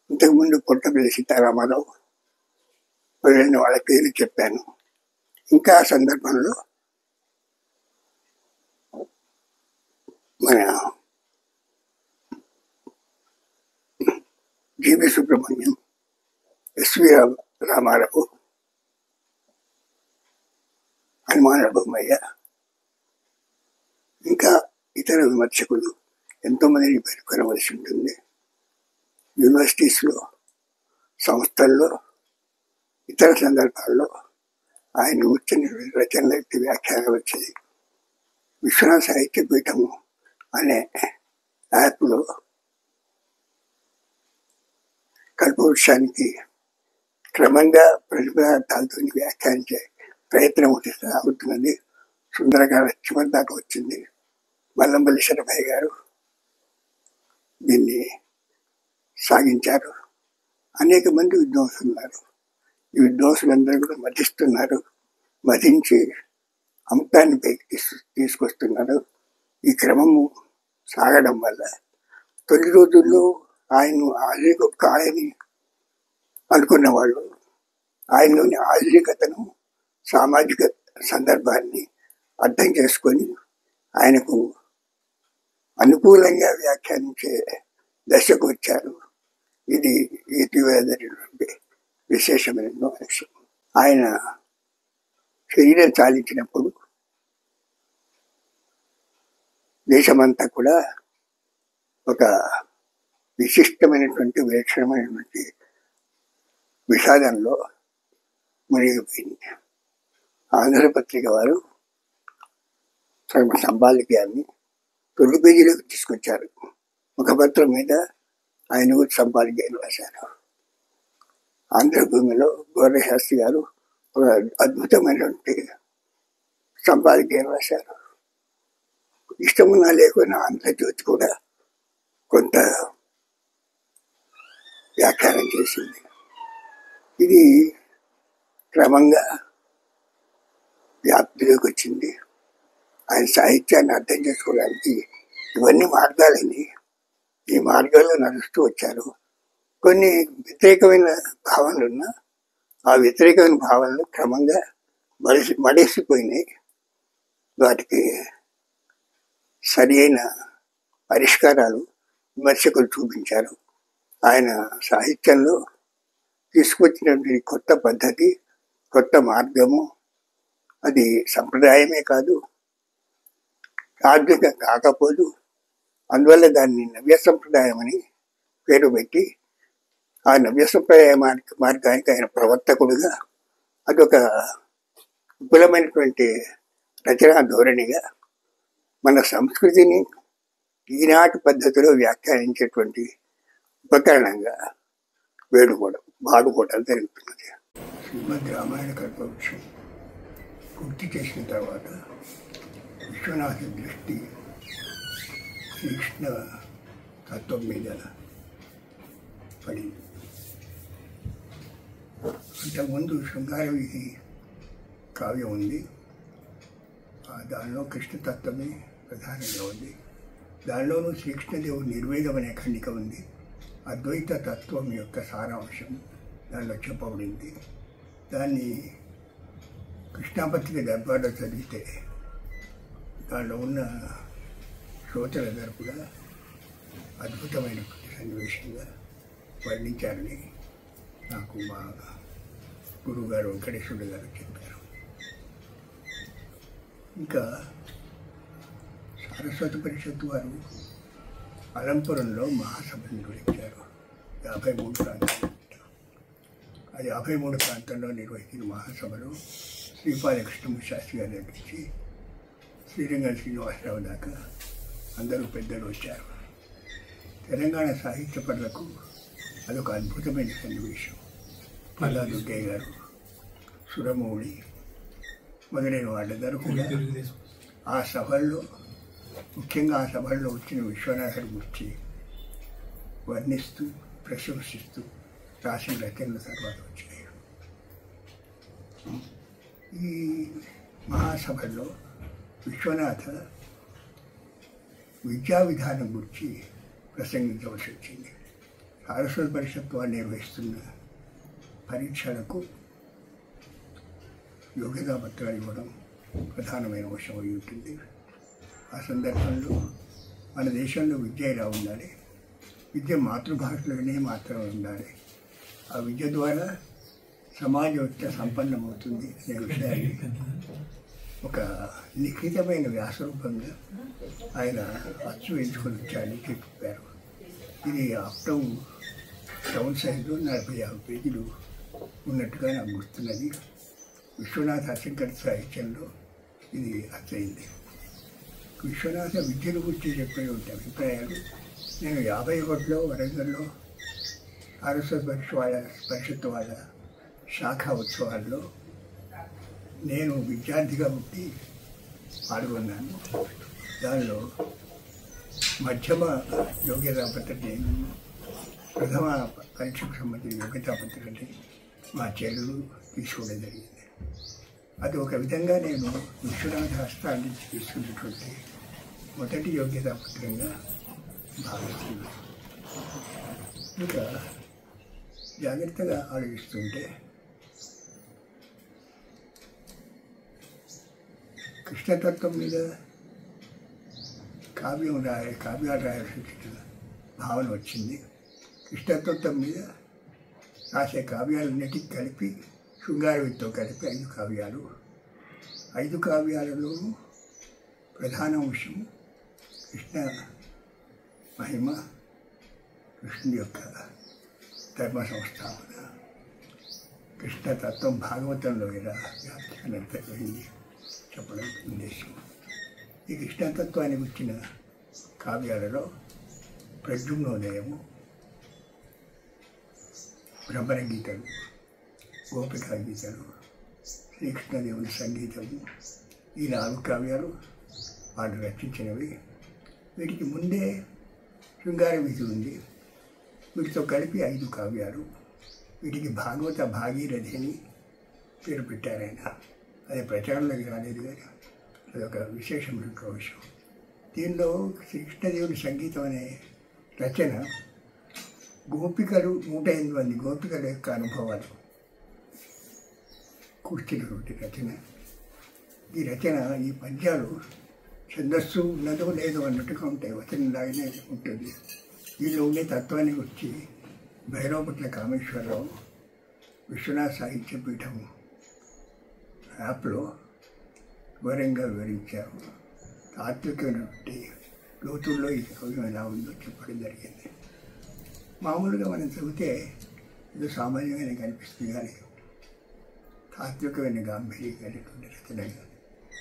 ఇంతకుముందు కొట్టపల్లి సీతారామారావు మొదలైన వాళ్ళ పేర్లు చెప్పాను. ఇంకా ఆ సందర్భంలో మన జీవి సుబ్రహ్మణ్యం, ఎస్వి రామారావు, హనుమాన బొమ్మయ్య, ఇంకా ఇతర విమర్శకులు ఎంతోమందిని పేర్కొనవలసి ఉంటుంది. యూనివర్సిటీస్లో, సంస్థల్లో, ఇతర సందర్భాల్లో ఆయన వచ్చిన రచనలకి వ్యాఖ్యానాలు వచ్చాయి. విశ్వనాథ సాహిత్య పీఠము అనే యాప్లో కల్పవృక్షానికి క్రమంగా ప్రతిపదార్థాలతో వ్యాఖ్యానించే ప్రయత్నం అవుతున్నది. సుందరగారు చివరి దాకా వచ్చింది. మల్లంపల్లి శరభయ్య గారు దీన్ని సాగించారు. అనేక మంది విద్వాంసులు ఉన్నారు. ఈ విద్వాంసులందరూ కూడా మధిస్తున్నారు. మధించి అమృతాన్ని పైకి తీసుకొస్తున్నారు. ఈ క్రమము సాగడం వల్ల తొలి రోజుల్లో ఆయన ఆధునిక ఆయని అనుకున్న వాళ్ళు ఆయనలోని ఆధునికతను, సామాజిక సందర్భాన్ని అర్థం చేసుకొని ఆయనకు అనుకూలంగా వ్యాఖ్యానించే దశకు వచ్చారు. ఇది ఇటీవల జరిగినటువంటి విశేషమైన విషయం. ఆయన శరీరం చాలించినప్పుడు దేశమంతా కూడా ఒక విశిష్టమైనటువంటి విలక్షణమైనటువంటి విషాదంలో మునిగిపోయింది. ఆంధ్రపత్రిక వారు సంపాదకీయాన్ని తొలి పేజీలోకి తీసుకొచ్చారు. ముఖపత్రం మీద ఆయన గురించి సంపాదకీయాన్ని రాశారు. ఆంధ్రభూమిలో గౌరశాస్త్రి గారు ఒక అద్భుతమైనటువంటి సంపాదకీయాన్ని రాశారు. ఇష్టమున్నా లేకున్నా ఆంధ్రజ్యోతి కూడా కొంత వ్యాఖ్యానం చేసింది. ఇది క్రమంగా వ్యాప్తిలోకి వచ్చింది. ఆయన సాహిత్యాన్ని అర్థం చేసుకోవడానికి ఇవన్నీ మార్గాలని ఈ మార్గాల్లో నడుస్తూ వచ్చారు. కొన్ని వ్యతిరేకమైన భావనలు ఉన్నా ఆ వ్యతిరేకమైన భావనలు క్రమంగా మడేసిపోయినాయి. వాటికి సరి అయిన పరిష్కారాలు విమర్శకులు చూపించారు. ఆయన సాహిత్యంలో తీసుకొచ్చినటువంటి కొత్త పద్ధతి, కొత్త మార్గము, అది సంప్రదాయమే కాదు, ఆధునికం కాకపోదు. అందువల్ల దాన్ని నవ్య సంప్రదాయం అని పేరు పెట్టి ఆ నవ్య సంప్రదాయ మార్గానికి ఆయన ప్రవర్తకుడుగా అదొక విపులమైనటువంటి రచనా ధోరణిగా మన సంస్కృతిని ఈనాటి పద్ధతిలో వ్యాఖ్యానించేటువంటి ఉపకరణంగా వాడుకోవడం జరుగుతున్నది. శ్రీమద్ రామాయణ కల్పవృక్షం పూర్తి చేసిన తర్వాత విశ్వనాథ దృష్టి శ్రీకృష్ణ తత్వం మీద పడింది. అంతకుముందు శృంగార వీధి కావ్యం ఉంది. దానిలో కృష్ణతత్వమే ప్రధానంగా ఉంది. దానిలోనూ శ్రీకృష్ణదేవుడు నిర్వేదం అనే ఖండిక ఉంది. అద్వైత తత్వం యొక్క సారాంశం దానిలో చెప్పబడింది. దాన్ని కృష్ణాపత్రిక దర్బార్లో చదివితే దానిలో ఉన్న శ్రోతలందరూ కూడా అద్భుతమైన సన్నివేశంగా వర్ణించారని నాకు మా గురువుగారు వెంకటేశ్వరుడు గారు చెప్పారు. ఇంకా సరస్వతి పరిషత్ వారు అలంపురంలో మహాసభను నిర్వహించారు. 53 ప్రాంతాలు. ఆ 53 ప్రాంతంలో నిర్వహించిన మహాసభలో శ్రీపాద కృష్ణమూర్తి శాస్త్రి గారి దగ్గర నుంచి శ్రీరంగం శ్రీనివాసరావు దాకా అందరూ పెద్దలు వచ్చారు. తెలంగాణ సాహిత్య పరులకు అదొక అద్భుతమైన సన్నివేశం. పల్లా దుర్గయ్య గారు, సురమౌళి మొదలైన వాళ్ళందరూ కూడా ఆ సభల్లో, ముఖ్యంగా ఆ సభల్లో వచ్చిన విశ్వనాథుడి గురించి వర్ణిస్తూ ప్రశంసిస్తూ రాసిన రచనల తర్వాత వచ్చాయి. ఈ మహాసభల్లో విశ్వనాథ విద్యా విధానం గురించి ప్రసంగించవలసి వచ్చింది. సరస్వతి పరిషత్ వారు నిర్వహిస్తున్న పరీక్షలకు యోగ్యతా పత్రాలు ఇవ్వడం ప్రధానమైన విషయం అయి ఉంటుంది. ఆ సందర్భంలో మన దేశంలో విద్య ఎలా ఉండాలి, విద్య మాతృభాషలోనే మాత్రమే ఉండాలి, ఆ విద్య ద్వారా సమాజం ఎంత సంపన్నమవుతుంది అనే విషయాన్ని ఒక లిఖితమైన వ్యాసరూపంగా ఆయన అచ్చు ఎంచుకొని వచ్చారని చెప్పారు. ఇది అప్టౌన్ టౌన్ సైజులో 45 పేజీలు ఉన్నట్టుగా నాకు గుర్తున్నది. విశ్వనాథ అశంకర్ సాహిత్యంలో ఇది అచ్చయింది. విశ్వనాథ విద్యను గురించి చెప్పే అభిప్రాయాలు నేను 51లో వరంగల్లో సరస్వతి పరిషత్ వాళ్ళ శాఖా ఉత్సవాల్లో నేను విద్యార్థిగా ఉండి పాల్గొన్నాను. దానిలో మధ్యమ యోగ్యతా పత్రిక, ప్రథమ పరీక్షకు సంబంధించిన యోగ్యతా పత్రికని మా చెల్లెలు తీసుకోవడం జరిగింది. అది ఒక విధంగా నేను విశ్వనాథ హస్తాల నుంచి తీసుకున్నటువంటి మొదటి యోగ్యతా పత్రంగా భావిస్తున్నాను. ఇంకా జాగ్రత్తగా ఆలోచిస్తుంటే కృష్ణతత్వం మీద కావ్యాలు రాయాల్సిన భావన వచ్చింది. కృష్ణతత్వం మీద రాసే కావ్యాలన్నిటికీ కలిపి శృంగారవితో కలిపి 5 కావ్యాలు. 5 కావ్యాలలో ప్రధాన అంశం కృష్ణ మహిమ, కృష్ణుడి యొక్క ధర్మ సంస్థాపన, కృష్ణతత్వం భాగవతంలో ఎలా వ్యాఖ్యానం జరిగింది చెప్పడం ఉద్దేశం. ఈ కృష్ణతత్వాన్ని వచ్చిన కావ్యాలలో ప్రద్యుమ్నోదయము, భ్రమర గీతలు, గోపికా గీతలు, శ్రీకృష్ణదేవుని సంగీతము, ఈ 4 కావ్యాలు వాళ్ళు రచించినవి. వీటికి ముందే శృంగార వీధి ఉంది. వీటితో కలిపి 5 కావ్యాలు. వీటికి భాగవత భాగీరథి అని పేరు పెట్టారు ఆయన. అది ప్రచారంలోకి రాలేదు కానీ అదొక విశేషమైన విషయం. దీనిలో శ్రీకృష్ణదేవుని సంగీతం అనే రచన గోపికలు 108 మంది గోపికల యొక్క అనుభవాలు కూర్చున్నటువంటి రచన. ఈ రచన, ఈ పద్యాలు ఛందస్సు ఉన్నదో లేదో అన్నట్టుగా ఉంటాయి, వచనంలాగానే ఉంటుంది. వీళ్ళు ఉండే తత్వాన్ని గురించి భైరవపట్ల కామేశ్వరరావు విశ్వనాథ సాహిత్య పీఠం యాప్లో వివరంగా వివరించారు. తాత్వికమైనటువంటి లోతుల్లో ఈ కవ్యం ఎలా ఉందో చెప్పడం జరిగింది. మామూలుగా మనం చదివితే ఇది సామాన్యమైన కనిపిస్తుంది, కానీ తాత్వికమైన గాంభీర్యమైనటువంటి రచనగా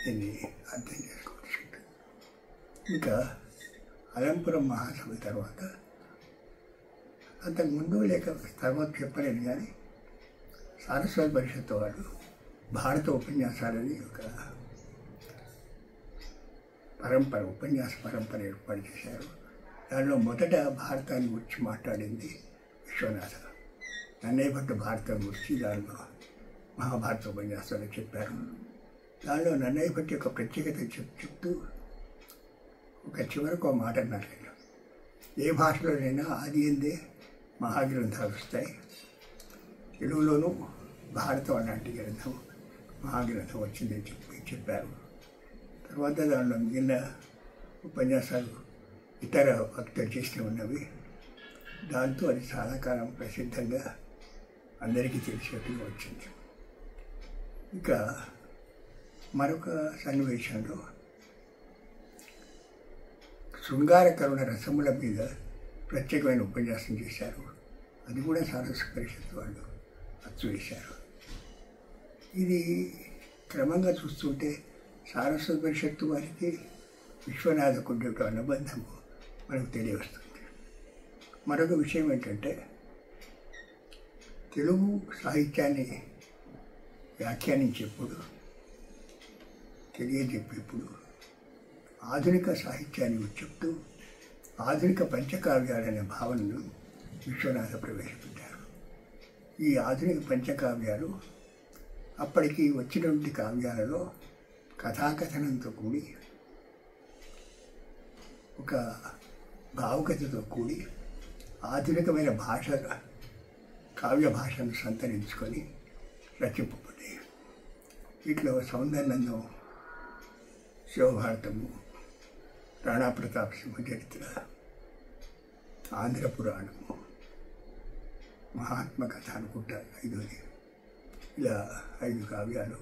దీన్ని అర్థం చేసుకోవచ్చు. ఇంకా అలంపురం మహాసభ తర్వాత, అంతకుముందు లేక తర్వాత చెప్పలేను కానీ, సారస్వత పరిషత్ వాళ్ళు భారత ఉపన్యాసాలని ఒక ఉపన్యాస పరంపర ఏర్పాటు చేశారు. దానిలో మొదట భారతాన్ని గురించి మాట్లాడింది విశ్వనాథ. నన్నయ్య భట్టు భారతం గురించి దానిలో మహాభారత ఉపన్యాసాలు చెప్పారు. దానిలో నన్నయ్య భట్టు యొక్క ప్రత్యేకత చెప్తూ ఒక చివరకు ఒక మాట అన్నారు. ఏ భాషలోనైనా ఆది ఎందే మహాగ్రంథాలు వస్తాయి. తెలుగులోనూ భారతం అలాంటి గ్రంథం, మహాగ్రంథం వచ్చిందని చెప్పారు. తర్వాత దానిలో మిగిలిన ఉపన్యాసాలు ఇతర భక్తులు చేస్తూ ఉన్నవి. దాంతో అది చాలా కాలం ప్రసిద్ధంగా అందరికీ తెలిసేట్టుగా వచ్చింది. ఇక మరొక సన్నివేశంలో శృంగార కరుణ రసముల మీద ప్రత్యేకమైన ఉపన్యాసం చేశారు. అది కూడా సారస్వత పరిషత్ వాళ్ళు అచ్చు వేశారు. ఇది క్రమంగా చూస్తుంటే సారస్వత పరిషత్తు వారికి విశ్వనాథకుండే అనుబంధము మనకు తెలియవస్తుంది. మరొక విషయం ఏంటంటే, తెలుగు సాహిత్యాన్ని వ్యాఖ్యానించేప్పుడు, తెలియజెప్పేప్పుడు ఆధునిక సాహిత్యాన్ని చెప్తూ ఆధునిక పంచకావ్యాలనే భావనను విశ్వనాథ ప్రవేశపెట్టారు. ఈ ఆధునిక పంచకావ్యాలు అప్పటికి వచ్చినటువంటి కావ్యాలలో కథాకథనంతో కూడి, ఒక భావుకతతో కూడి ఆధునికమైన భాష, కావ్య భాషను సంతరించుకొని రచింపబడ్డాయి. వీటిలో సౌందర్యందం, శివభారతము, రాణా ప్రతాప్ సింహ చరిత్ర, ఆంధ్ర పురాణము, మహాత్మ కథ అనుకుంటా 5ది, ఇలా 5 కావ్యాలు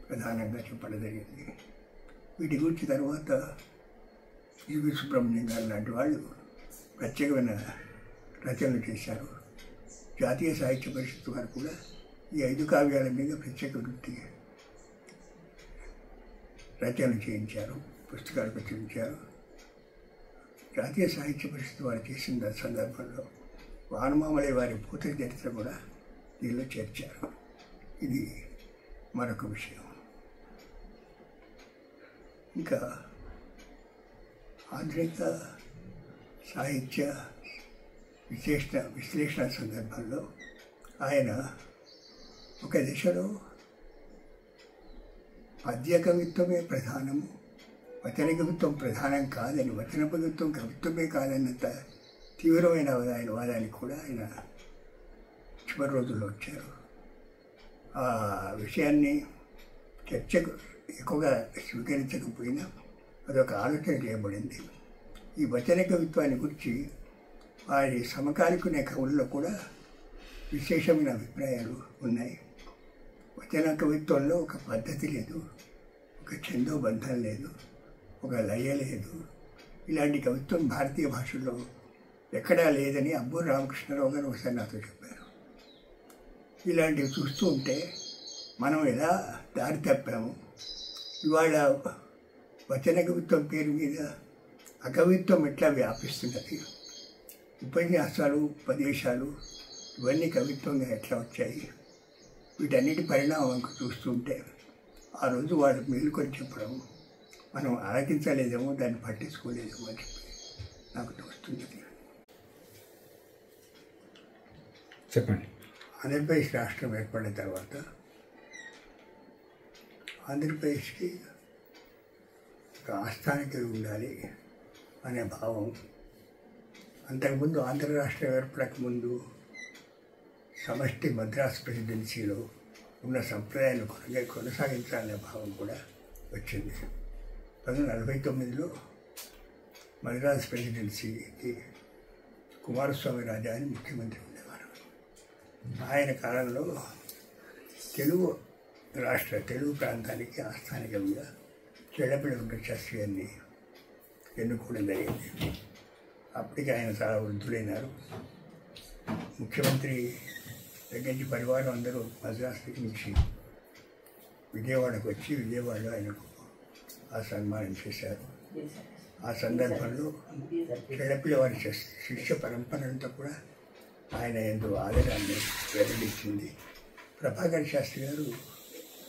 ప్రధానంగా చెప్పడం జరిగింది. వీటి గురించి తర్వాత యువి సుబ్రహ్మణ్యం గారు లాంటి వాళ్ళు ప్రత్యేకమైన రచనలు చేశారు. జాతీయ సాహిత్య పరిషత్ వారు కూడా ఈ 5 కావ్యాల మీద ప్రత్యేక రచనలు చేయించారు, పుస్తకాలు ప్రచురించారు. జాతీయ సాహిత్య పరిషత్ వారు చేసిన సందర్భంలో వానమామలై వారి పూత చరిత్ర కూడా దీనిలో చేర్చారు. ఇది మరొక విషయం. ఇంకా ఆధునిక సాహిత్య విశ్లేషణ సందర్భంలో ఆయన ఒక దిశలో పద్య కవిత్వమే ప్రధానము, వచన కవిత్వం ప్రధానం కాదని, వచన కవిత్వం కవిత్వమే కాదన్నంత తీవ్రమైన ఆయన వాదానికి కూడా ఆయన చివరి రోజుల్లో వచ్చారు. ఆ విషయాన్ని చర్చకు ఎక్కువగా స్వీకరించకపోయినా అదొక ఆలోచన చేయబడింది. ఈ వచన కవిత్వాన్ని గురించి వారి సమకాలికునే కవుల్లో కూడా విశేషమైన అభిప్రాయాలు ఉన్నాయి. వచన కవిత్వంలో ఒక పద్ధతి లేదు, ఒక ఛందోబంధం లేదు, ఒక లయ లేదు. ఇలాంటి కవిత్వం భారతీయ భాషలో ఎక్కడా లేదని అబ్బూరి రామకృష్ణరావు గారు ఒకసారి నాతో చెప్పారు. ఇలాంటివి చూస్తూ ఉంటే మనం ఎలా దారి తప్పాము. ఇవాళ వచన కవిత్వం పేరు మీద అకవిత్వం ఎట్లా వ్యాపిస్తున్నది, ఉపన్యాసాలు, ఉపదేశాలు ఇవన్నీ కవిత్వంగా ఎట్లా వచ్చాయి, వీటన్నిటి పరిణామం చూస్తుంటే ఆ రోజు వాళ్ళు మేలుకొని చెప్పడం మనం ఆలకించలేదేమో, దాన్ని పట్టించుకోలేదేమో అని చెప్పి నాకు తోస్తుంది. చెప్పండి. ఆంధ్రప్రదేశ్ రాష్ట్రం ఏర్పడిన తర్వాత ఆంధ్రప్రదేశ్కి ఒక ఆస్థానిక ఉండాలి అనే భావం అంతకుముందు ఆంధ్ర రాష్ట్ర ఏర్పడక ముందు సమష్టి మద్రాసు ప్రెసిడెన్సీలో ఉన్న సంప్రదాయాన్ని కొనసాగించాలనే భావం కూడా వచ్చింది. 1949లో మద్రాసు ప్రెసిడెన్సీకి కుమారస్వామి రాజా అని ముఖ్యమంత్రి ఉండేవారు. ఆయన కాలంలో తెలుగు ప్రాంతానికి ఆస్థానికంగా చెళ్లపిల్లి వెంకట శాస్త్రి గారిని ఎన్నుకోవడం జరిగింది. అప్పటికి ఆయన చాలా వృద్ధులైనారు. ముఖ్యమంత్రి దగ్గర నుంచి పరివారం అందరూ మద్రాసు నుంచి విజయవాడకు వచ్చి విజయవాడలో ఆయనకు ఆ సన్మానం చేశారు. ఆ సందర్భంలో చెళ్లపిల్లి వారి శిష్య పరంపరంతా కూడా ఆయన ఎంతో ఆదరాన్ని వెల్లడించింది. ప్రభాకర్ శాస్త్రి గారు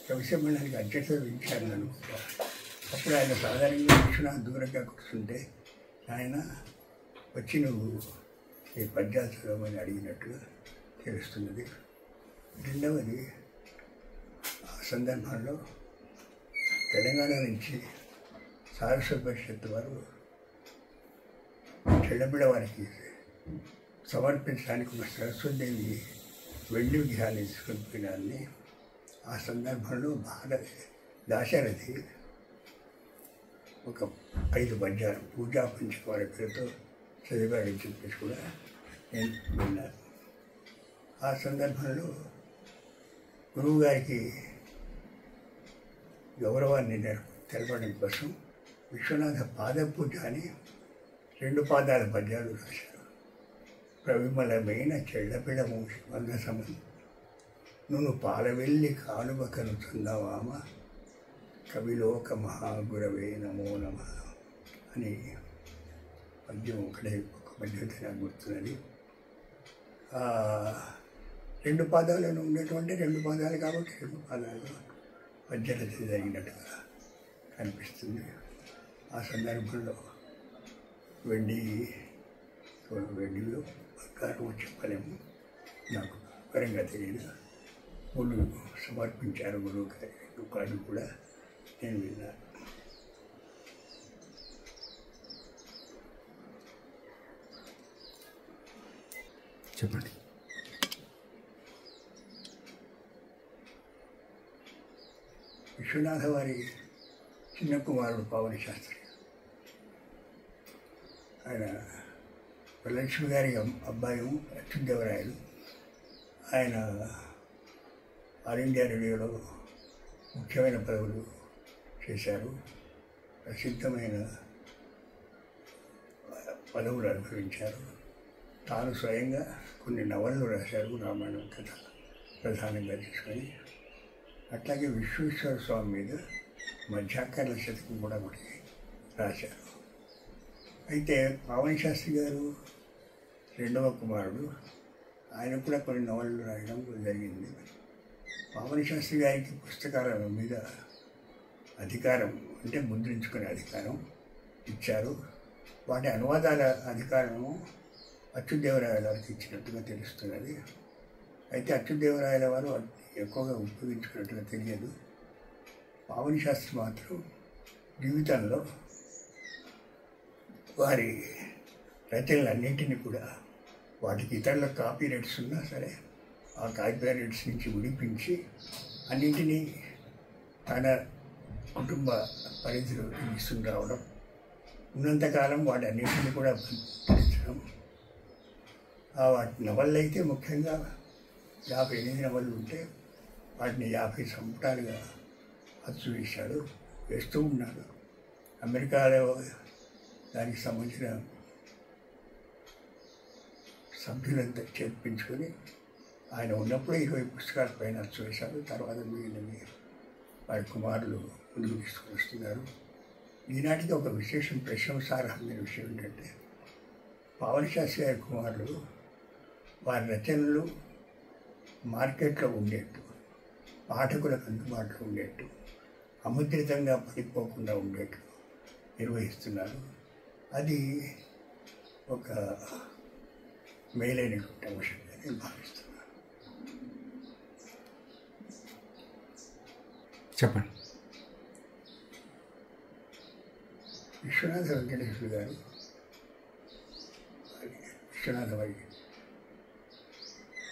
కవిసమ్మేళనానికి అధ్యక్షత వహించారని అనుకుంటారు. అప్పుడు ఆయన సాధారణంగా విశ్వనాథ్ దూరంగా కూర్చుంటే ఆయన వచ్చి నువ్వు ఈ పద్యాలు చదవమని అడిగినట్టుగా తెలుస్తున్నది. రెండవది, ఆ సందర్భంలో తెలంగాణ నుంచి సారస్వత పరిషత్ వారు చెళ్లపిల్ల వారికి సమర్పించడానికి ఒక సరస్వతిదేవి వెండి విగ్రహాన్ని తీసుకొని పోయినాన్ని ఆ సందర్భంలో దాశరథి ఒక 5 పద్యాలు పూజా పంచకుమారి పేరుతో చదివాడని చెప్పేసి కూడా నేను విన్నాను. ఆ సందర్భంలో గురువుగారికి గౌరవాన్ని తెలపడం కోసం విశ్వనాథ పాదపూజ అని 2 పాదాల పద్యాలు రాశారు. ప్రవిమలమైన చెళ్లపిల్ల మంగసమం నువ్వు పాలవెల్లి కాలువకను చందమామ కవిలోక మహాగురవే నమో నమః అని పద్యం ఒక పద్యం నాకు గుర్తున్నది. 2 పాదాలను ఉండేటువంటి 2 పాదాలు కాబట్టి 2 పాదాలు పద్యరచన జరిగినట్టుగా కనిపిస్తుంది. ఆ సందర్భంలో వెండిలో బంగారం చెప్పలేము, నాకు వివరంగా తెలియదు. పూలు సమర్పించారు గురువు గారి దుఃఖాలు కూడా నేను విన్నాను. చెప్పండి. విశ్వనాథ వారి చిన్న కుమారుడు పావని శాస్త్రి, ఆయన వరలక్ష్మి గారి అబ్బాయి అచ్యుతదేవరాయలు. ఆయన ఆల్ ఇండియా రేడియోలో ముఖ్యమైన పదవులు చేశారు. ప్రసిద్ధమైన పదవులు అనుభవించారు. తాను స్వయంగా కొన్ని నవళ్ళు రాశారు, రామాయణం కథ ప్రధానంగా తీసుకొని. అట్లాగే విశ్వేశ్వర స్వామి మీద మధ్యాకరణ శతకం కూడా మనకి రాశారు. అయితే పావని శాస్త్రి గారు 2వ కుమారుడు, ఆయన కూడా కొన్ని నవళ్ళు రాయడం జరిగింది. పావని శాస్త్రి గారికి పుస్తకాల మీద అధికారం, అంటే ముద్రించుకునే అధికారం ఇచ్చారు. వాటి అనువాదాల అధికారము అచ్యుతదేవరాయల వారికి ఇచ్చినట్టుగా తెలుస్తున్నది. అయితే అచ్యుతదేవరాయల వారు ఎక్కువగా ఉపయోగించుకున్నట్టుగా తెలియదు. పావని శాస్త్రి మాత్రం జీవితంలో వారి రచనలన్నింటినీ కూడా వాటికి ఇతరుల కాపీ రైట్స్ ఉన్నా సరే ఆ కాపీ రైట్స్ నుంచి విడిపించి అన్నింటినీ తన కుటుంబ పరిధిలో తీసుకుని రావడం, ఉన్నంతకాలం వాటి అన్నింటినీ కూడా భద్రించడం. వాటి నవళ్ళు అయితే ముఖ్యంగా 58 నవళ్ళు ఉంటే వాటిని 50 సంపుటాలుగా అచ్చు వేస్తూ ఉన్నాడు. అమెరికాలో దానికి సంబంధించిన సభ్యులంతా చేర్పించుకొని ఆయన ఉన్నప్పుడే 20 పుస్తకాల పైన అచ్చు వేశారు. తర్వాత మిగిలినవి వారి కుమారులు ముందుకు తీసుకుని వస్తున్నారు. ఈనాటికి ఒక విశేషం, ప్రశంసార్హమైన విషయం ఏంటంటే పావని శాస్త్రి గారి కుమారులు వారి రచనలు మార్కెట్లో ఉండేట్టు, పాఠకులకు అందుబాటులో ఉండేట్టు, అముద్రితంగా పడిపోకుండా ఉండేట్టు నిర్వహిస్తున్నారు. అది ఒక మేలైనటువంటి అంశంగా నేను భావిస్తున్నాను. చెప్పండి. విశ్వనాథ వెంకటేశ్వర గారు విశ్వనాథమయ్య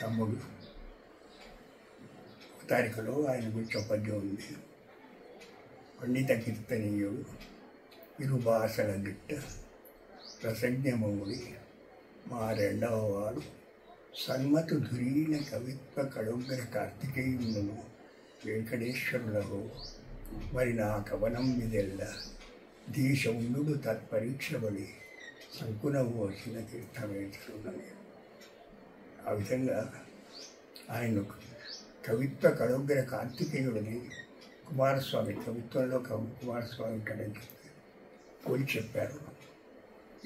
తమ్ముడు తారీఖులో ఆయన గురించి పద్యం ఉంది. పండిత కీర్తనీయుడు ఇరుభాషల దిట్ట రసజ్ఞమౌడి మా రెండవ వాడు సన్మతు ధురీణ కవిత్వ కడుగ్గర కార్తికేయులను వెంకటేశ్వరులలో మరి నా కవనం మీదెల్ల దీశ ఉండు తత్పరీక్షబడి సంకునవు వచ్చిన తీర్థమేతున్నది. ఆ విధంగా ఆయన కవిత్వ కడుగ్గర కార్తికేయుడిని కుమారస్వామి కవిత్వంలో కుమారస్వామి కడకి పోలి చెప్పారు.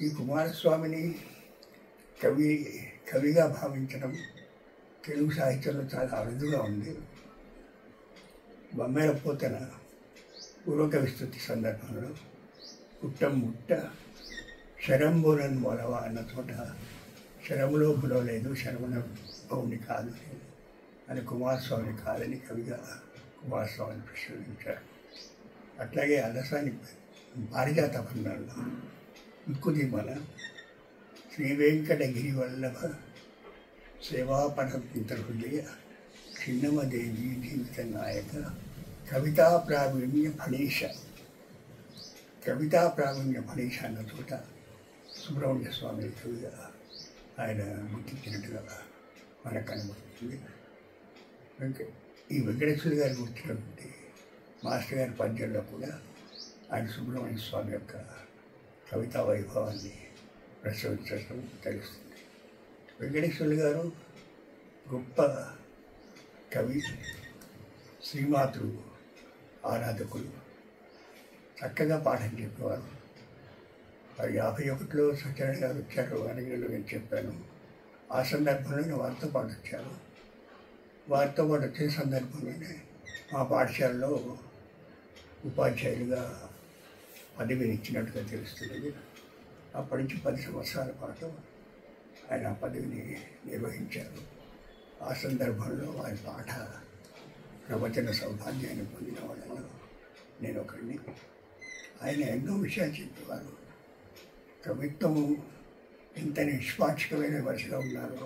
ఈ కుమారస్వామిని కవిగా భావించడం తెలుగు సాహిత్యంలో చాలా అరుదుగా ఉంది. బొమ్మల పోతన పూర్వక విస్తృతి సందర్భంలో పుట్టం ముట్ట శరంబురన్ మొలవ అన్న చోట శరములో బులవలేదు, శరమున బౌని కాదు అని కుమారస్వామిని కాదని కవిగా కుమారస్వామిని ప్రశ్నించారు. అట్లాగే అలసాని పారిజాత వర్ణంలో ముక్కుదిమల శ్రీ వెంకటగిరి వల్లభ సేవాపరమిత హృదయ చిన్నమదేవి జీవిత నాయక కవితా ప్రావీణ్య ఫణీష అన్న చోట సుబ్రహ్మణ్య స్వామి కవిగా ఆయన గుర్తించినట్టుగా మనకు కనబడుతుంది. ఈ వెంకటేశ్వర గారి గుర్తినటువంటి మాస్టర్ గారి పద్యంలో కూడా ఆయన సుబ్రహ్మణ్య స్వామి యొక్క కవితా వైభవాన్ని ప్రసవించడం తెలుస్తుంది. వెంకటేశ్వరులు గారు గొప్ప కవి, శ్రీమాతృ ఆరాధకులు, చక్కగా పాఠం చెప్పేవారు. 51లో సత్యనారాయణ గారు వచ్చారు అని నేను చెప్పాను. ఆ సందర్భంలో నేను వారితో పాటు వచ్చాను. వారితో పాటు వచ్చే సందర్భంలోనే మా పాఠశాలలో ఉపాధ్యాయులుగా పదవిని ఇచ్చినట్టుగా తెలుస్తున్నది. అప్పటి నుంచి 10 సంవత్సరాల పాటు ఆయన ఆ పదవిని నిర్వహించారు. ఆ సందర్భంలో వారి పాఠ ప్రవచన సౌభాగ్యాన్ని పొందిన వాళ్ళలో నేను ఒకడిని. ఆయన ఎన్నో విషయాలు చెప్పేవారు. కవిత్వము ఎంత నిష్పాక్షికమైన వరుసగా ఉన్నారో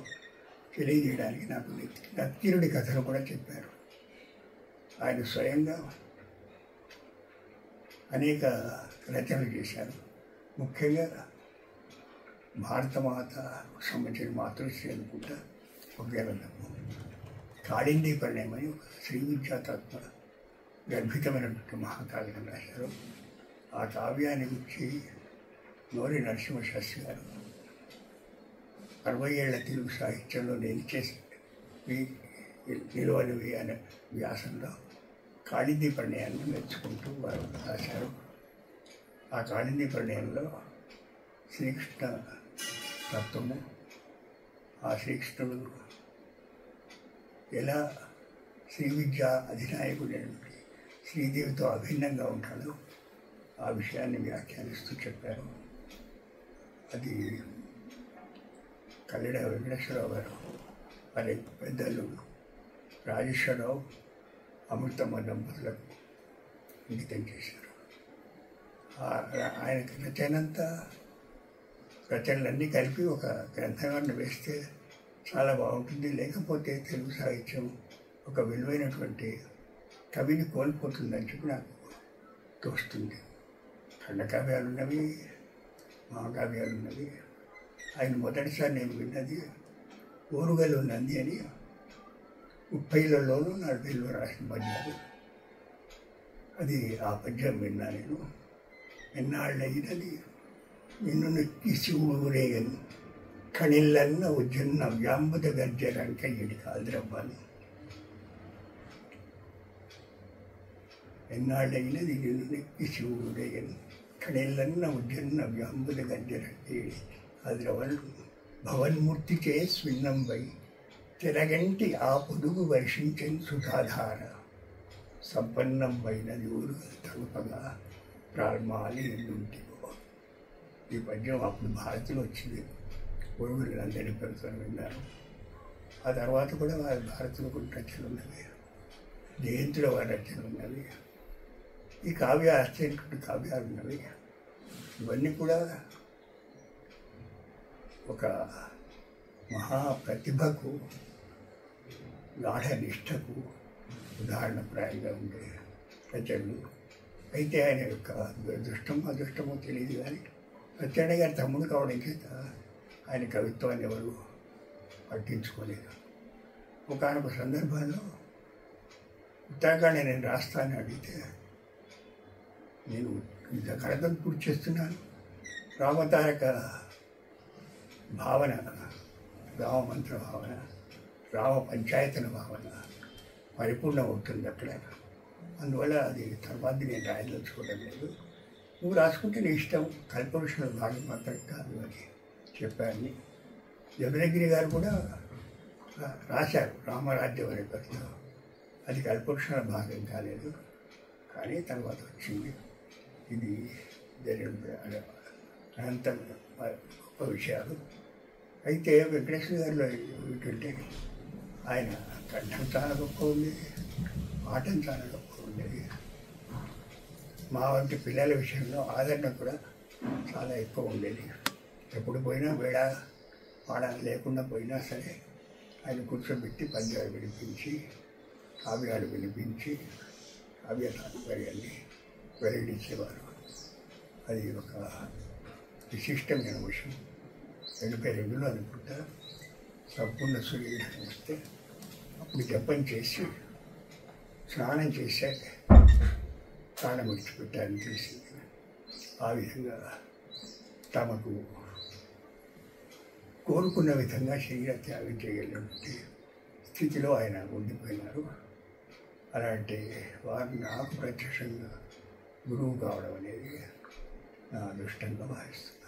తెలియజేయడానికి నాకు నక్కీరుడి కథలు కూడా చెప్పారు. ఆయన స్వయంగా అనేక రచనలు చేశారు. ముఖ్యంగా భారతమాతకు సంబంధించిన మాతృశ్రీ అనుకుంటా ఒక గ్రంథము, కాళిందీ పరిణయం అని ఒక శ్రీ విద్యాతత్వ గర్భితమైనటువంటి మహాకావ్యం రాశారు. ఆ కావ్యాన్ని గురించి నోరి నరసింహశాస్త్రి గారు 60 ఏళ్ల తెలుగు సాహిత్యంలో నిలవనివి అనే వ్యాసంలో కాళిందీ పరిణయాన్ని మెచ్చుకుంటూ వారు రాశారు. ఆ కాళిందీ పరిణయంలో శ్రీకృష్ణ తత్వము, ఆ శ్రీకృష్ణుడు ఎలా శ్రీ విద్యా అధినాయకుడైనటువంటి శ్రీదేవితో అభిన్నంగా ఉంటాడో ఆ విషయాన్ని వ్యాఖ్యానిస్తూ చెప్పారు. అది కల్లెడ వెంకటేశ్వరరావు గారు వారి పెద్దలు రాజేశ్వరరావు అమృతమ్మ దంపతులకు అంకితం చేశారు. ఆయనకి రచనలన్నీ కలిపి ఒక గ్రంథాన్ని వేస్తే చాలా బాగుంటుంది. లేకపోతే తెలుగు సాహిత్యం ఒక విలువైనటువంటి కవిని కోల్పోతుందని చెప్పి నాకు తోస్తుంది. ఖండకావ్యాలు ఉన్నవి, మహాకావ్యాలు ఉన్నవి. ఆయన మొదటిసారి నేను విన్నది ఓరుగలు నంది అని 30లలో 40లో రాసిన పద్యాలు. అది ఆ పద్యం విన్నా నేను. ఎన్నాళ్ళైనది నిన్ను నెక్కి శివురేగను కణిల్లన్న ఉజ్జన్న వ్యాంబద గర్జరంక ఇడి కాదురవ్వను. ఎన్నాళ్ళైనది నిన్ను నెక్కి శివురేగను కణిల్లన్న ఉజ్జన్న వ్యాంబద గర్జరంక ఇడి కాదురవ్వను. భవన్మూర్తిచే స్విన్నంబై తిరగంటి ఆ పొదుగు వర్షించని సుధాధార సంపన్నంబైనది ఊరు తలుపగా ప్రాల్మాలి ఎన్నుంటివో. ఈ పద్యం అప్పుడు భారతిలో వచ్చింది. పొరుగులు అందరి పెడుతూ విన్నారు. ఆ తర్వాత కూడా వారి భారతిలో కొన్ని రచనలు ఉన్నవి, జయంతుల వారి రచనలు ఉన్నవి, ఈ కావ్య ఆశ్చర్యటువంటి కావ్యాలు ఉన్నవి. ఇవన్నీ కూడా ఒక మహాప్రతిభకు, గాఢ నిష్ఠకు ఉదాహరణప్రాయంగా ఉండే ప్రచండు. అయితే ఆయన యొక్క అదృష్టమో తెలియదు, కానీ సత్యనారాయణ గారి తమ్ముడు కావడం చేత ఆయన కవిత్వాన్ని ఎవరు పట్టించుకోలేదు. ఒకానొక సందర్భంలో ఉత్తరాఖండ్ నేను రాస్తానని అడిగితే, నేను ఇంత కడతం పూర్తి చేస్తున్నాను, రామతారక భావన, రామమంత్ర భావన, రామ పంచాయతన భావన పరిపూర్ణం అవుతుంది అక్కడ, అందువల్ల అది తర్వాత నేను రాయదలుచుకోవడం లేదు, నువ్వు రాసుకుంటే నీ ఇష్టం, కల్పవృక్షంలో భాగం మాత్రం కాదు అని చెప్పారని. జగదగిరి గారు కూడా రాశారు రామరాజ్యం అనే కవిత, అది కల్పవృక్షంలో భాగం కాలేదు, కానీ తర్వాత వచ్చింది. ఇది అనంతం గొప్ప విషయాలు. అయితే వెంకటేశ్వర గారిలో ఏమిటంటే ఆయన కంఠం చాలా గొప్ప ఉండేది, పాఠం చాలా గొప్ప ఉండేది. మా వంటి పిల్లల విషయంలో ఆదరణ కూడా చాలా ఎక్కువ ఉండేది. ఎప్పుడు పోయినా వేళ వాడ లేకుండా పోయినా సరే ఆయన కూర్చోబెట్టి పద్యాలు వినిపించి, కావ్యాలు వినిపించి, కావ్య తాత్పర్యాన్ని వెల్లడించేవారు. అది ఒక విశిష్టమైన విషయం. 82లో అనుకుంటా సంపూర్ణ సూర్యోదయం వస్తే అప్పుడు జపం చేసి స్నానం చేశాక ప్రాణం విడిచిపెట్టారని తెలిసింది. ఆ విధంగా తమకు కోరుకున్న విధంగా శరీర త్యాగం చేయగలిగినటువంటి స్థితిలో ఆయన ఉండిపోయినారు. అలాంటి వారు నాకు ప్రత్యక్షంగా గురువు కావడం అనేది నా అదృష్టంగా భావిస్తున్నాను.